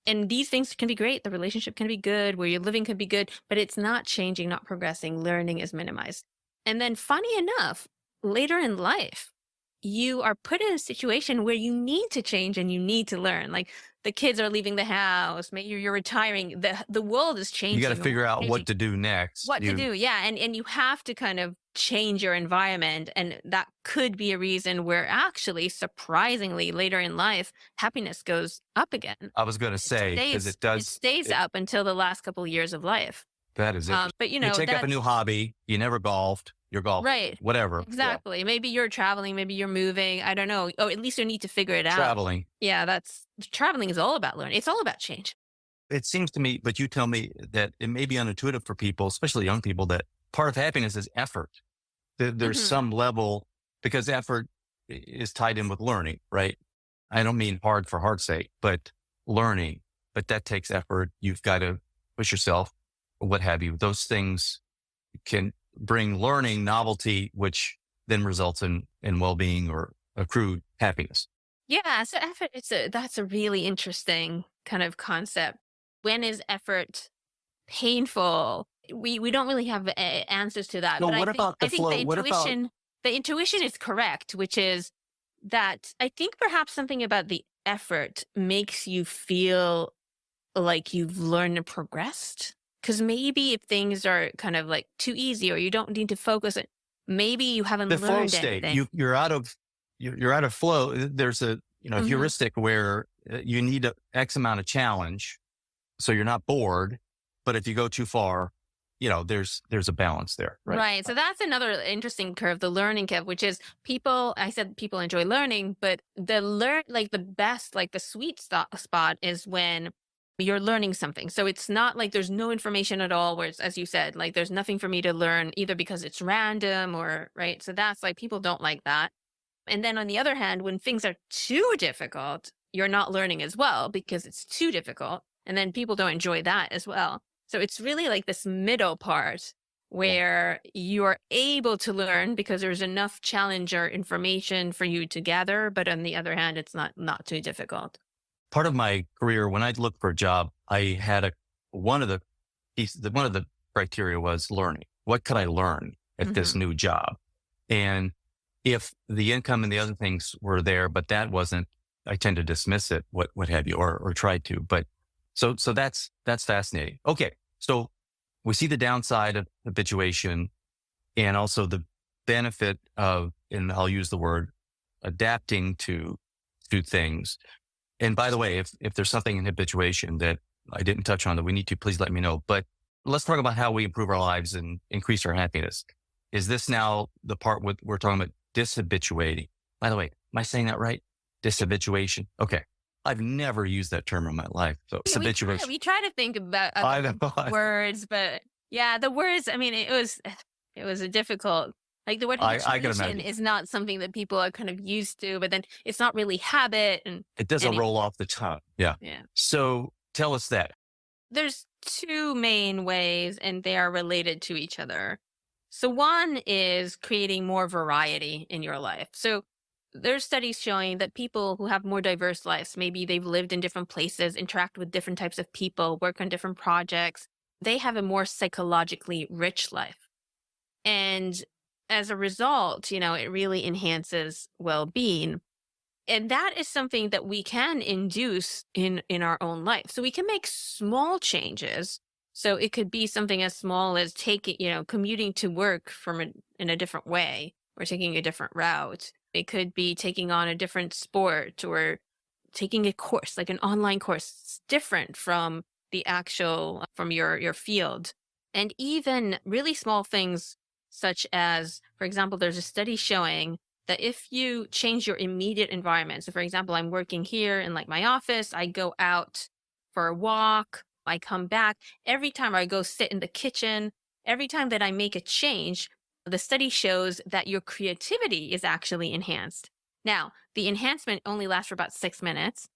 And these things can be great. The relationship can be good, where you're living can be good, but it's not changing, not progressing. Learning is minimized. And then funny enough, later in life, you are put in a situation where you need to change and you need to learn. Like the kids are leaving the house, maybe you're retiring, the world is changing. You got to figure out what changing. to do next. What to do, yeah. And you have to kind of change your environment. And that could be a reason where actually, surprisingly, later in life, happiness goes up again. I was going to say, because it does. It stays up until the last couple of years of life. That is it. But you take up a new hobby. You never golfed. You're golfing. Right. Whatever. Exactly. Yeah. Maybe you're traveling. Maybe you're moving. I don't know. Oh, at least you need to figure it out. Traveling. Yeah, traveling is all about learning. It's all about change. It seems to me, but you tell me that it may be unintuitive for people, especially young people, that part of happiness is effort. There's some level, because effort is tied in with learning, right? I don't mean hard for hard's sake, but learning. But that takes effort. You've got to push yourself, what have you. Those things can bring learning, novelty, which then results in well-being or accrued happiness. Yeah. So effort, that's a really interesting kind of concept. When is effort painful? We don't really have answers to that. So but what about the flow? The intuition is correct, which is that I think perhaps something about the effort makes you feel like you've learned and progressed. Because maybe if things are kind of like too easy or you don't need to focus, maybe you haven't the learned flow state. anything. You're out of flow. There's a heuristic where you need X amount of challenge, so you're not bored. But if you go too far, there's a balance there. Right. So that's another interesting curve, the learning curve, which is I said people enjoy learning, but the sweet spot is when you're learning something. So it's not like there's no information at all, where it's, as you said, like there's nothing for me to learn either because it's random or right. So that's like people don't like that. And then on the other hand, when things are too difficult, you're not learning as well because it's too difficult. And then people don't enjoy that as well. So it's really like this middle part where you're able to learn because there's enough challenge or information for you to gather. But on the other hand, it's not too difficult. Part of my career, when I looked for a job, I had one of the criteria was learning. What could I learn at this new job? And if the income and the other things were there, but that wasn't, I tend to dismiss it, what have you, or try to. But so that's fascinating. Okay. So we see the downside of habituation. and also the benefit of, and I'll use the word, adapting to things. And by the way, if there's something in habituation that I didn't touch on that we need to, please let me know. But let's talk about how we improve our lives and increase our happiness. Is this now the part we're talking about dis-habituating? By the way, am I saying that right? Dis-habituation. Okay. I've never used that term in my life. So dis-habituation. We try to think about I know. words, but yeah, the words, I mean, it was a difficult, like the word I can habituation imagine. is not something that people are kind of used to, but then it's not really habit. And It doesn't anyway. roll off the tongue. Yeah. Yeah. So tell us that. There's two main ways, and they are related to each other. So one is creating more variety in your life. So there's studies showing that people who have more diverse lives, maybe they've lived in different places, interact with different types of people, work on different projects, they have a more psychologically rich life. And as a result, it really enhances well-being. And that is something that we can induce in our own life. So we can make small changes. So it could be something as small as commuting to work in a different way, or taking a different route. It could be taking on a different sport, or taking a course, like an online course. It's different from from your field. And even really small things, such as, for example, there's a study showing that if you change your immediate environment, so for example, I'm working here in like my office, I go out for a walk, I come back, every time I go sit in the kitchen, every time that I make a change, the study shows that your creativity is actually enhanced. Now, the enhancement only lasts for about 6 minutes,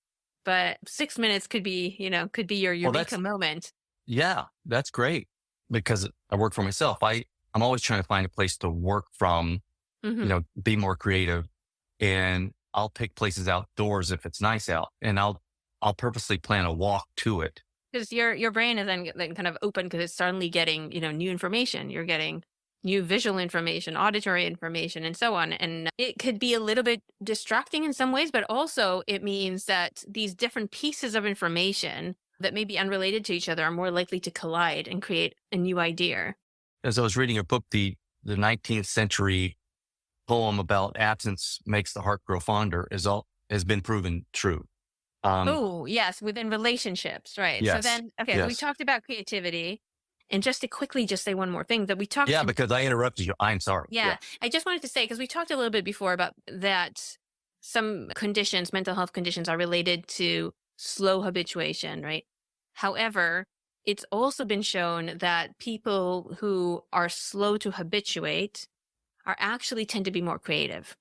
but 6 minutes could be your eureka moment. Yeah, that's great, because I work for myself. I'm always trying to find a place to work from, Mhm. be more creative, and I'll pick places outdoors if it's nice out, and I'll purposely plan a walk to it. Because your brain is then kind of open, because it's suddenly getting new information. You're getting new visual information, auditory information, and so on. And it could be a little bit distracting in some ways, but also it means that these different pieces of information that may be unrelated to each other are more likely to collide and create a new idea. As I was reading a book, the 19th century poem about absence makes the heart grow fonder has been proven true. Oh, yes, within relationships, right? So Yes, then, okay, so we yes. talked about creativity. And just to quickly just say one more thing, that we talked Yeah, because I interrupted you. I'm sorry. Yeah, I just wanted to say, because we talked a little bit before about that some conditions, mental health conditions, are related to slow habituation, right? However, it's also been shown that people who are slow to habituate are actually tend to be more creative.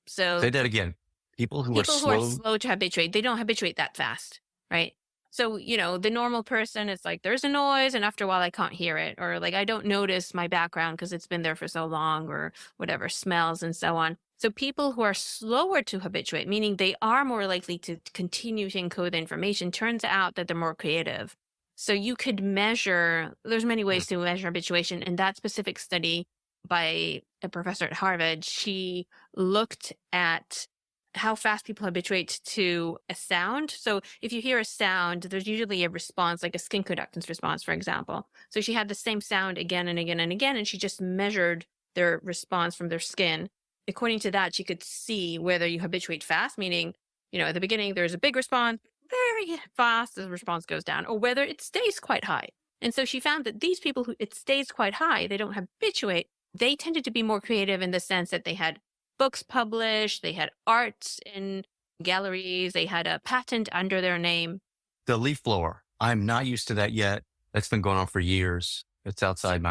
So Say that again. People who are people who are slow. slow to habituate, they don't habituate that fast, right? So, the normal person is like, there's a noise, and after a while I can't hear it, or like, I don't notice my background because it's been there for so long, or whatever, smells and so on. So people who are slower to habituate, meaning they are more likely to continue to encode the information, turns out that they're more creative. So you could measure, there's many ways to measure habituation. And that specific study by a professor at Harvard, she looked at how fast people habituate to a sound. So if you hear a sound, there's usually a response, like a skin conductance response, for example. So she had the same sound again and again and again, and she just measured their response from their skin. According to that, she could see whether you habituate fast, meaning, at the beginning, there's a big response, very fast, the response goes down, or whether it stays quite high. And so she found that these people who it stays quite high, they don't habituate, they tended to be more creative in the sense that they had books published, they had art in galleries, they had a patent under their name. The leaf blower. I'm not used to that yet. That's been going on for years. It's outside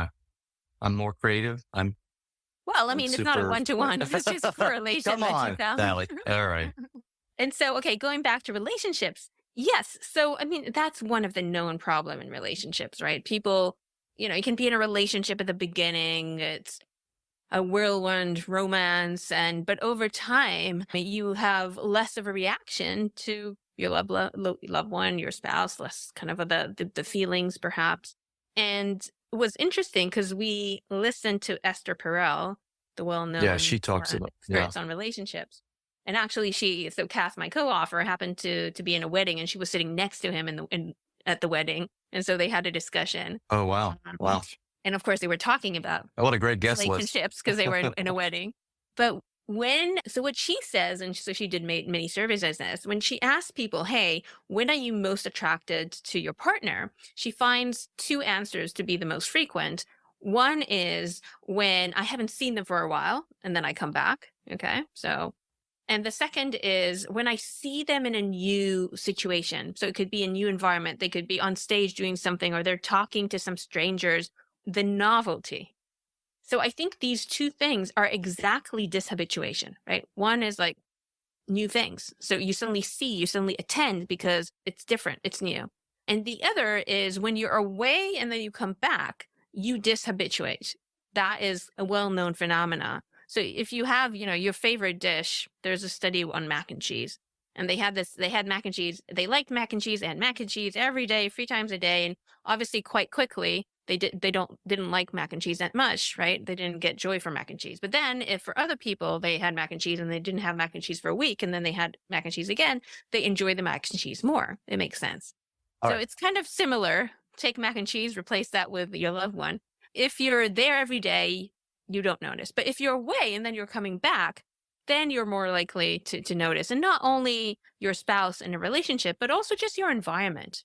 I'm more creative. Well, I mean, it's not a super- one-to-one. It's just a correlation. Come that you on, found. Tali. All right. And so, okay, going back to relationships. Yes. So, I mean, that's one of the known problem in relationships, right? People, you can be in a relationship at the beginning. It's a whirlwind romance, but over time you have less of a reaction to your loved one, your spouse, less kind of the feelings perhaps. And it was interesting because we listened to Esther Perel, the well-known Yeah, she talks about experts on relationships. And actually so Cass, my co-author, happened to be in a wedding, and she was sitting next to him at the wedding. And so they had a discussion. Oh, wow. Wow. And of course, they were talking about Oh, what a great guest list. relationships because they were in a wedding. But so what she says, and so she did many surveys as this, when she asked people, hey, when are you most attracted to your partner? She finds two answers to be the most frequent. One is when I haven't seen them for a while and then I come back. Okay. And the second is when I see them in a new situation. So it could be a new environment. They could be on stage doing something, or they're talking to some strangers, the novelty. So I think these two things are exactly dishabituation, right? One is like new things. So you suddenly attend because it's different, it's new. And the other is when you're away and then you come back, you dishabituate. That is a well-known phenomena. So if you have, your favorite dish, there's a study on mac and cheese. And they had mac and cheese. They liked mac and cheese and mac and cheese every day, 3 times a day. And obviously quite quickly, they didn't like mac and cheese that much, right? They didn't get joy from mac and cheese. But then if for other people, they had mac and cheese and they didn't have mac and cheese for a week, and then they had mac and cheese again, they enjoy the mac and cheese more. It makes sense. All so right. It's kind of similar. Take mac and cheese, replace that with your loved one. If you're there every day, you don't notice. But if you're away and then you're coming back, then you're more likely to notice. And not only your spouse in a relationship, but also just your environment.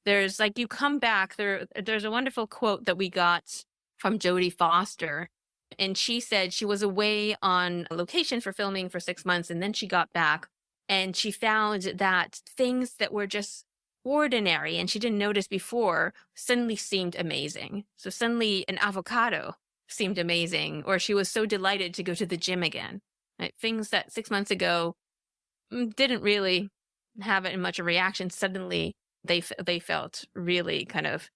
There's you come back, there's a wonderful quote that we got from Jodie Foster. And she said she was away on location for filming for 6 months. And then she got back and she found that things that were just ordinary and she didn't notice before suddenly seemed amazing. So suddenly an avocado seemed amazing, or she was so delighted to go to the gym again. Right? Things that 6 months ago didn't really have much of a reaction. Suddenly they felt really kind of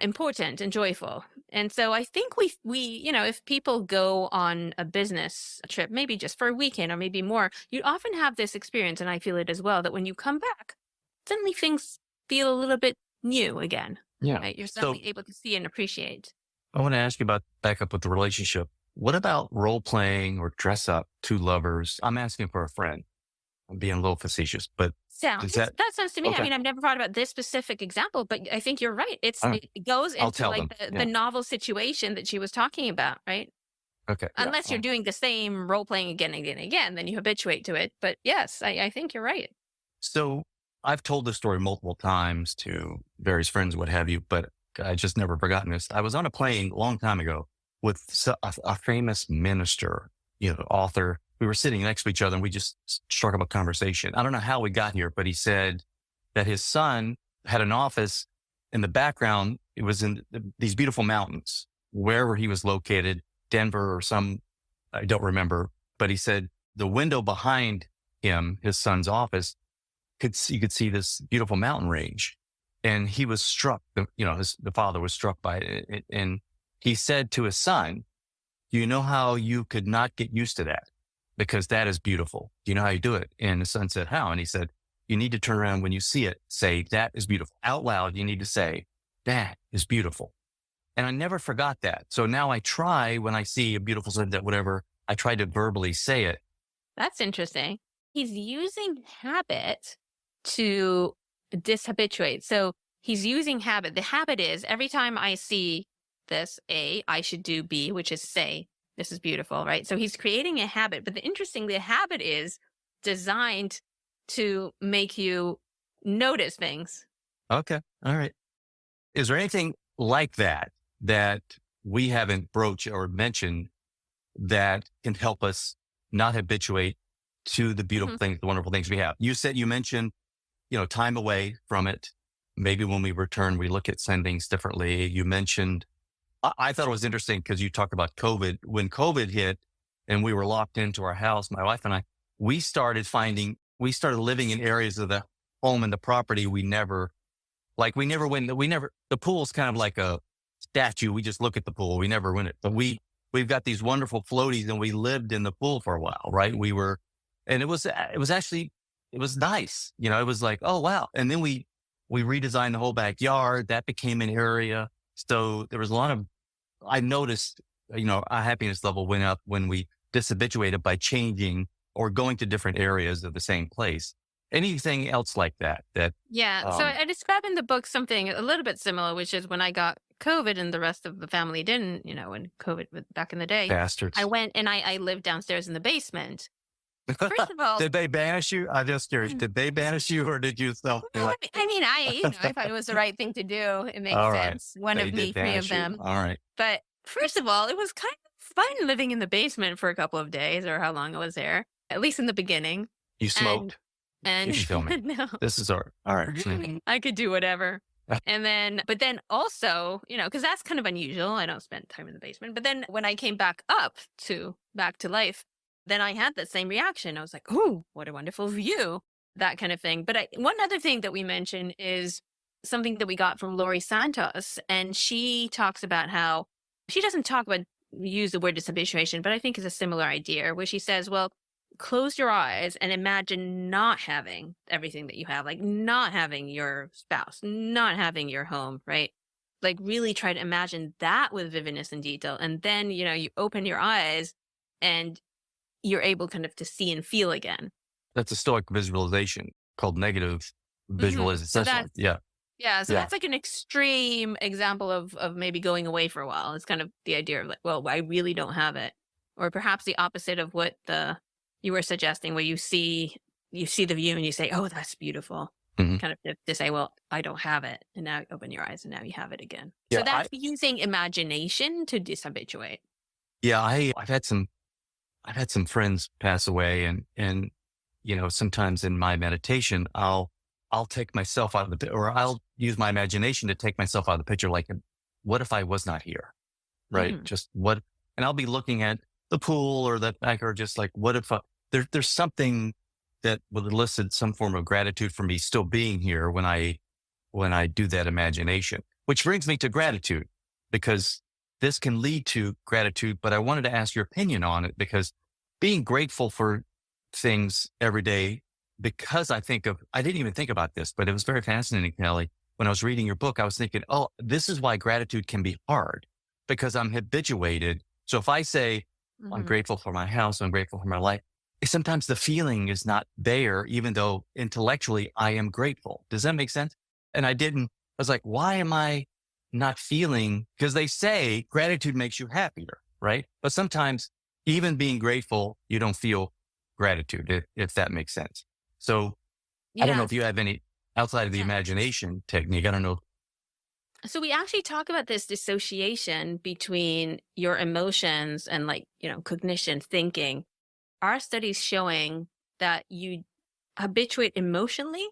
important and joyful. And so I think we if people go on a business trip, maybe just for a weekend or maybe more, you often have this experience, and I feel it as well, that when you come back, suddenly things feel a little bit new again. Yeah. Right? You're suddenly able to see and appreciate. I want to ask you about back up with the relationship. What about role playing or dress up, two lovers? I'm asking for a friend. I'm being a little facetious, but That sounds to me. Okay. I mean, I've never thought about this specific example, but I think you're right. All right. It goes I'll into tell like them. the novel situation that she was talking about, right? Okay. Unless you're doing the same role playing again and again and again, then you habituate to it. But yes, I think you're right. So I've told this story multiple times to various friends, what have you, but I just never forgotten this. I was on a plane a long time ago with a famous minister, author. We were sitting next to each other and we just struck up a conversation. I don't know how we got here, but he said that his son had an office in the background. It was in these beautiful mountains, wherever he was located, Denver or I don't remember, but he said the window behind him, his son's office, you could see this beautiful mountain range. And he was struck, the father was struck by it. And he said to his son, do you know how you could not get used to that? Because that is beautiful. Do you know how you do it? And the son said, how? And he said, you need to turn around when you see it, say, that is beautiful. Out loud, you need to say, that is beautiful. And I never forgot that. So now I try when I see a beautiful sunset, whatever, I try to verbally say it. That's interesting. He's using habit to dishabituate. So he's using habit. The habit is every time I see this, A, I should do B, which is say, this is beautiful, right? So he's creating a habit. But the habit is designed to make you notice things. Okay. All right. Is there anything like that we haven't broached or mentioned that can help us not habituate to the beautiful things, the wonderful things we have? You mentioned, time away from it. Maybe when we return, we look at things differently. You mentioned, I thought it was interesting because you talked about COVID. When COVID hit and we were locked into our house, my wife and I, we started living in areas of the home and the property the pool's kind of like a statue. We just look at the pool. We never win it. But we've got these wonderful floaties and we lived in the pool for a while, right? And it was nice. It was like, oh, wow. And then we redesigned the whole backyard. That became an area. So there was I noticed, our happiness level went up when we dishabituated by changing or going to different areas of the same place. Anything else like that? Yeah. So I describe in the book something a little bit similar, which is when I got COVID and the rest of the family didn't, when COVID was back in the day, Bastards. I went and I lived downstairs in the basement. First of all, Did they banish you? I'm just curious. Did they banish you or did you self? well, I thought it was the right thing to do. It makes All right. sense. One They of did me, three of banish you. them. All right. But first of all, it was kind of fun living in the basement for a couple of days or how long I was there, at least in the beginning. You smoked. And You can film me. no, This is all right. I could do whatever. But then also, because that's kind of unusual. I don't spend time in the basement. But then when I came back to life, then I had that same reaction. I was like, oh, what a wonderful view, that kind of thing. But one other thing that we mentioned is something that we got from Laurie Santos. And she talks about how she doesn't use the word dis-habituation, but I think it's a similar idea where she says, well, close your eyes and imagine not having everything that you have, like not having your spouse, not having your home, right? Like really try to imagine that with vividness and detail. And then, you open your eyes and you're able kind of to see and feel again. That's a Stoic visualization called negative visualization. So that's, Yeah. Yeah. So that's like an extreme example of maybe going away for a while. It's kind of the idea of like, well, I really don't have it. Or perhaps the opposite of what you were suggesting, where you see the view and you say, oh, that's beautiful. Mhm. Kind of to say, well, I don't have it. And now you open your eyes and now you have it again. Yeah, So that's using imagination to dishabituate. Yeah. I've had some friends pass away and sometimes in my meditation, I'll take myself out of the, or I'll use my imagination to take myself out of the picture. Like, what if I was not here? Right. Just what, and I'll be looking at the pool or the back, or just like, what if there's something that would elicit some form of gratitude for me still being here when I do that imagination, which brings me to gratitude, because this can lead to gratitude. But I wanted to ask your opinion on it, because being grateful for things every day, because I didn't even think about this, but it was very fascinating, Kelly. When I was reading your book, I was thinking, oh, this is why gratitude can be hard, because I'm habituated. So if I say, I'm grateful for my house, I'm grateful for my life, sometimes the feeling is not there, even though intellectually I am grateful. Does that make sense? And I was like, why am I not feeling? Because they say gratitude makes you happier, right? But sometimes even being grateful, you don't feel gratitude, if that makes sense. So I don't know if you have any outside of the imagination technique. I don't know. So we actually talk about this dissociation between your emotions and cognition, thinking. Our studies showing that you habituate emotionally,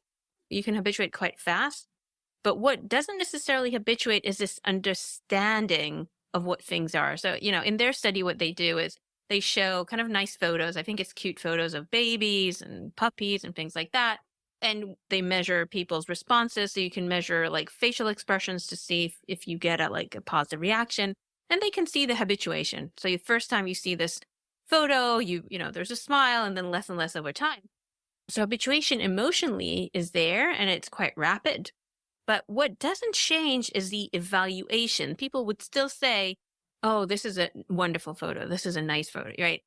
you can habituate quite fast. But what doesn't necessarily habituate is this understanding of what things are. So, in their study, what they do is they show kind of nice photos. I think it's cute photos of babies and puppies and things like that. And they measure people's responses. So you can measure like facial expressions to see if you get a positive reaction. And they can see the habituation. So the first time you see this photo, there's a smile, and then less and less over time. So habituation emotionally is there and it's quite rapid. But what doesn't change is the evaluation. People would still say, oh, this is a wonderful photo. This is a nice photo, right?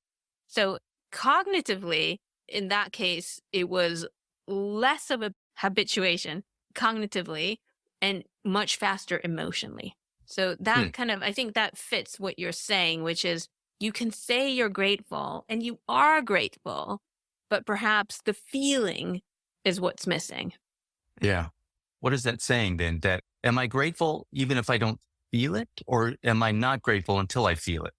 So cognitively, in that case, it was less of a habituation cognitively and much faster emotionally. So that I think that fits what you're saying, which is you can say you're grateful and you are grateful, but perhaps the feeling is what's missing. Yeah. What is that saying then? That am I grateful even if I don't feel it, or am I not grateful until I feel it?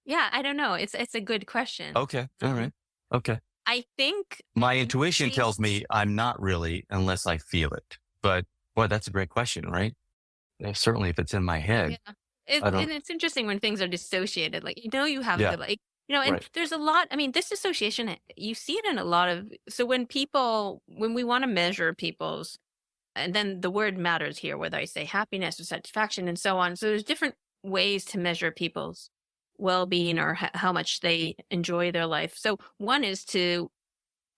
Yeah, I don't know. It's a good question. Okay. All right. Okay. I think my intuition tells me I'm not really unless I feel it. But boy, that's a great question, right? Certainly if it's in my head. Yeah. And it's interesting when things are dissociated. Like, you have Yeah. to and there's a lot, this dissociation, you see it in a lot of, so when we want to measure people's, and then the word matters here, whether I say happiness or satisfaction and so on. So there's different ways to measure people's well-being or how much they enjoy their life. So one is to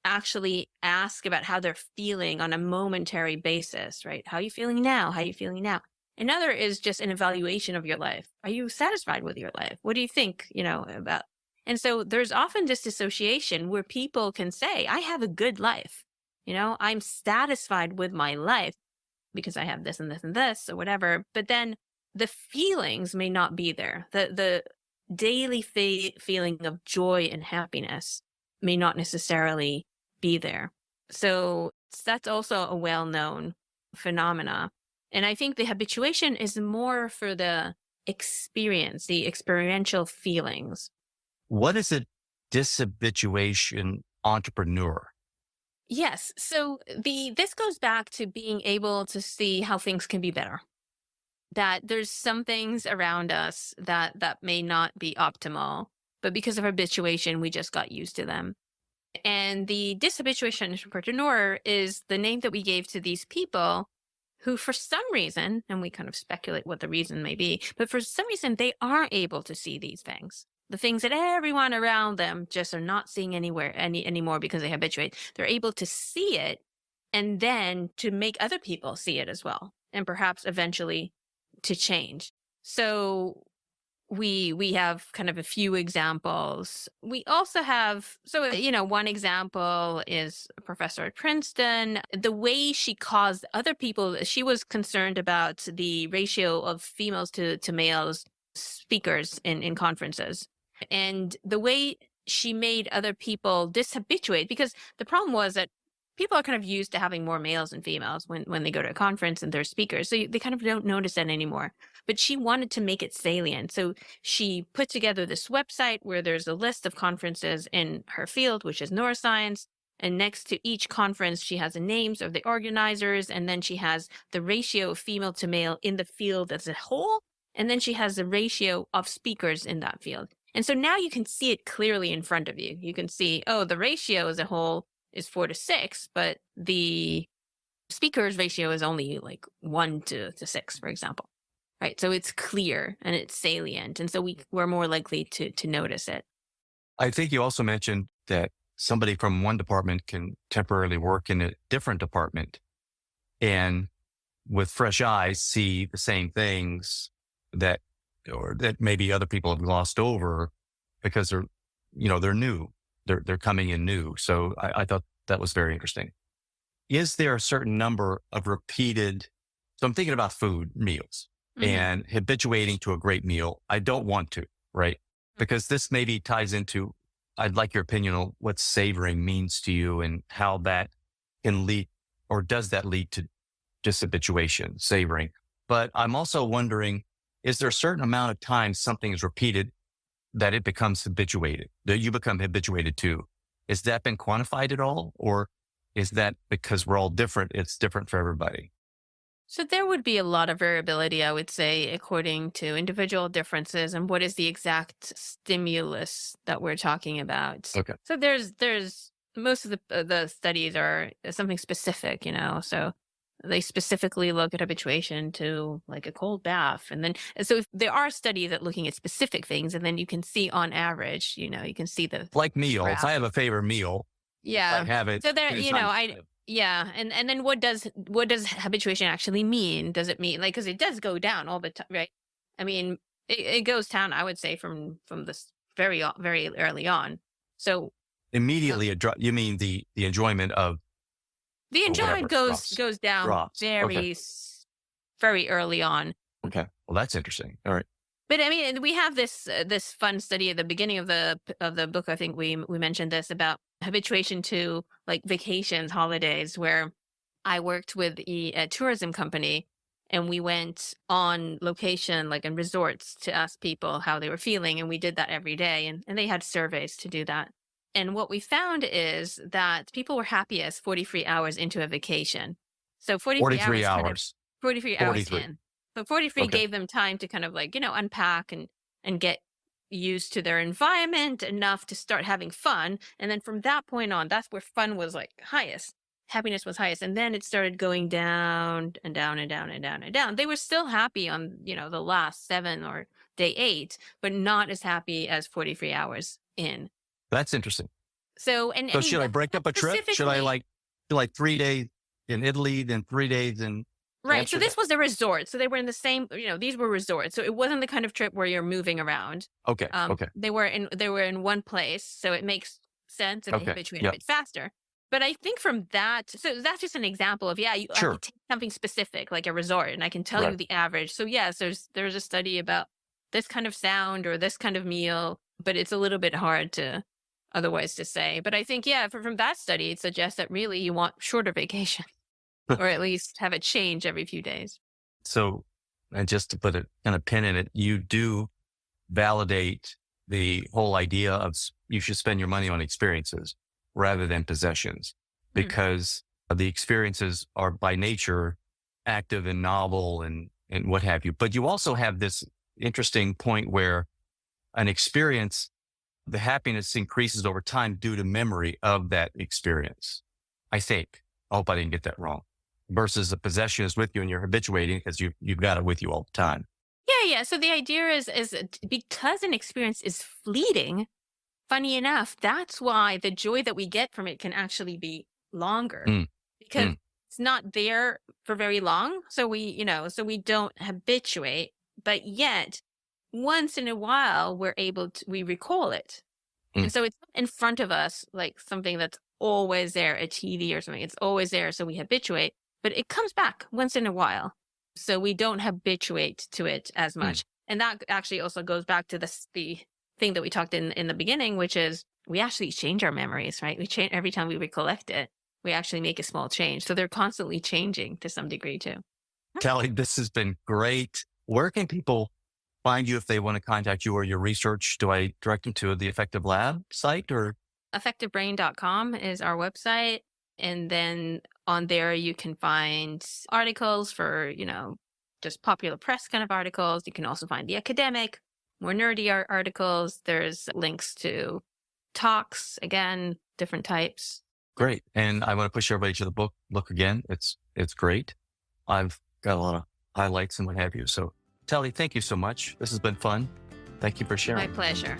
actually ask about how they're feeling on a momentary basis, right? How are you feeling now? How are you feeling now? Another is just an evaluation of your life. Are you satisfied with your life? What do you think, about? And so there's often this dissociation where people can say, I have a good life. I'm satisfied with my life because I have this and this and this or whatever. But then the feelings may not be there. The daily feeling of joy and happiness may not necessarily be there. So that's also a well-known phenomena. And I think the habituation is more for the experience, the experiential feelings. What is a dis-habituation entrepreneur? Yes. So this goes back to being able to see how things can be better. That there's some things around us that may not be optimal, but because of habituation, we just got used to them. And the dis-habituation entrepreneur is the name that we gave to these people who, for some reason, and we kind of speculate what the reason may be, but for some reason, they are able to see these things. The things that everyone around them just are not seeing anymore because they habituate. They're able to see it and then to make other people see it as well, and perhaps eventually to change. So we have kind of a few examples. We also have, one example is a professor at Princeton. The way she caused other people, she was concerned about the ratio of females to males speakers in conferences. And the way she made other people dishabituate, because the problem was that people are kind of used to having more males and females when they go to a conference and they're speakers. So they kind of don't notice that anymore. But she wanted to make it salient. So she put together this website where there's a list of conferences in her field, which is neuroscience. And next to each conference, she has the names of the organizers. And then she has the ratio of female to male in the field as a whole. And then she has the ratio of speakers in that field. And so now you can see it clearly in front of you. You can see, the ratio as a whole is 4 to 6, but the speakers ratio is only like 1 to 6, for example. Right. So it's clear and it's salient. And so we're more likely to notice it. I think you also mentioned that somebody from one department can temporarily work in a different department and with fresh eyes see the same things that maybe other people have glossed over because they're new. They're coming in new. So I thought that was very interesting. Is there a certain number of repeated? So I'm thinking about food, meals, and habituating to a great meal. I don't want to, right? Because this maybe ties into, I'd like your opinion on what savoring means to you and how that can lead, or does that lead to dishabituation, savoring? But I'm also wondering, is there a certain amount of time something is repeated that it becomes habituated, that you become habituated to? Has that been quantified at all? Or is that because we're all different, it's different for everybody? So there would be a lot of variability, I would say, according to individual differences and what is the exact stimulus that we're talking about. Okay. So there's most of the studies are something specific, so they specifically look at habituation to like a cold bath. And then, so if there are studies that looking at specific things, and then you can see on average, you can see the Like meals. graph. I have a favorite meal. Yeah. I have it. So there, two times. yeah. And then what does habituation actually mean? Does it mean because it does go down all the time, right? I mean, it goes down, I would say from this very early on. So Immediately, you mean the enjoyment of the enjoyment goes down drops. Okay. Very early on. Okay. Well, that's interesting. All right. But I mean, we have this fun study at the beginning of the book. I think we mentioned this about habituation to like vacations, holidays, where I worked with a tourism company, and we went on location, like in resorts, to ask people how they were feeling, and we did that every day, and they had surveys to do that. And what we found is that people were happiest 43 hours into a vacation. So 43 hours. 43 hours 43. in. So 43 Okay. gave them time to kind of like, unpack and get used to their environment enough to start having fun. And then from that point on, that's where fun was like highest. Happiness was highest. And then it started going down and down and down and down and down. They were still happy on, the last 7 or day 8, but not as happy as 43 hours in. That's interesting. So, So should I break up a trip? Should I do like 3 days in Italy, then 3 days in Right. So Amsterdam? this was a resort. So they were in the same, these were resorts. So it wasn't the kind of trip where you're moving around. Okay. Okay. They were in one place. So it makes sense and they Okay. habituate a Yep. bit faster. But I think from that, so that's just an example of, I Sure. could take something specific like a resort and I can tell you Right. the average. So yes, there's a study about this kind of sound or this kind of meal, but it's a little bit hard to otherwise to say. But I think, from that study, it suggests that really you want shorter vacation or at least have it change every few days. So, and just to put a kind of pin in it, you do validate the whole idea of you should spend your money on experiences rather than possessions, Mm. because the experiences are by nature active and novel and what have you. But you also have this interesting point where an experience, the happiness increases over time due to memory of that experience. I think. I hope I didn't get that wrong. Versus a possession is with you and you're habituating because you've got it with you all the time. Yeah. So the idea is because an experience is fleeting, funny enough, that's why the joy that we get from it can actually be longer Mm, because mm. it's not there for very long. So we don't habituate, but yet once in a while we recall it. Mm. And so it's in front of us, like something that's always there, a TV or something. It's always there. So we habituate, but it comes back once in a while. So we don't habituate to it as much. And that actually also goes back to the thing that we talked in the beginning, which is we actually change our memories, right? We change every time we recollect it. We actually make a small change. So they're constantly changing to some degree too. Tali, this has been great. Where can people find you if they want to contact you or your research? Do I direct them to the Affective Lab site or? Affectivebrain.com is our website. And then on there, you can find articles for, just popular press kind of articles. You can also find the academic, more nerdy articles. There's links to talks, again, different types. Great. And I want to push everybody to the book. Look again. It's great. I've got a lot of highlights and what have you. So Tali, thank you so much. This has been fun. Thank you for sharing. My pleasure.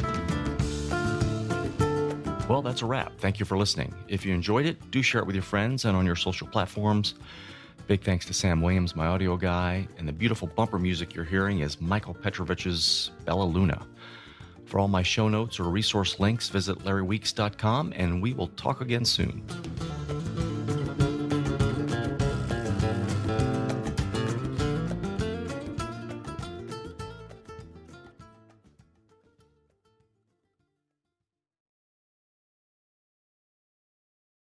Well, that's a wrap. Thank you for listening. If you enjoyed it, do share it with your friends and on your social platforms. Big thanks to Sam Williams, my audio guy, and the beautiful bumper music you're hearing is Michael Petrovich's Bella Luna. For all my show notes or resource links, visit LarryWeeks.com, and we will talk again soon.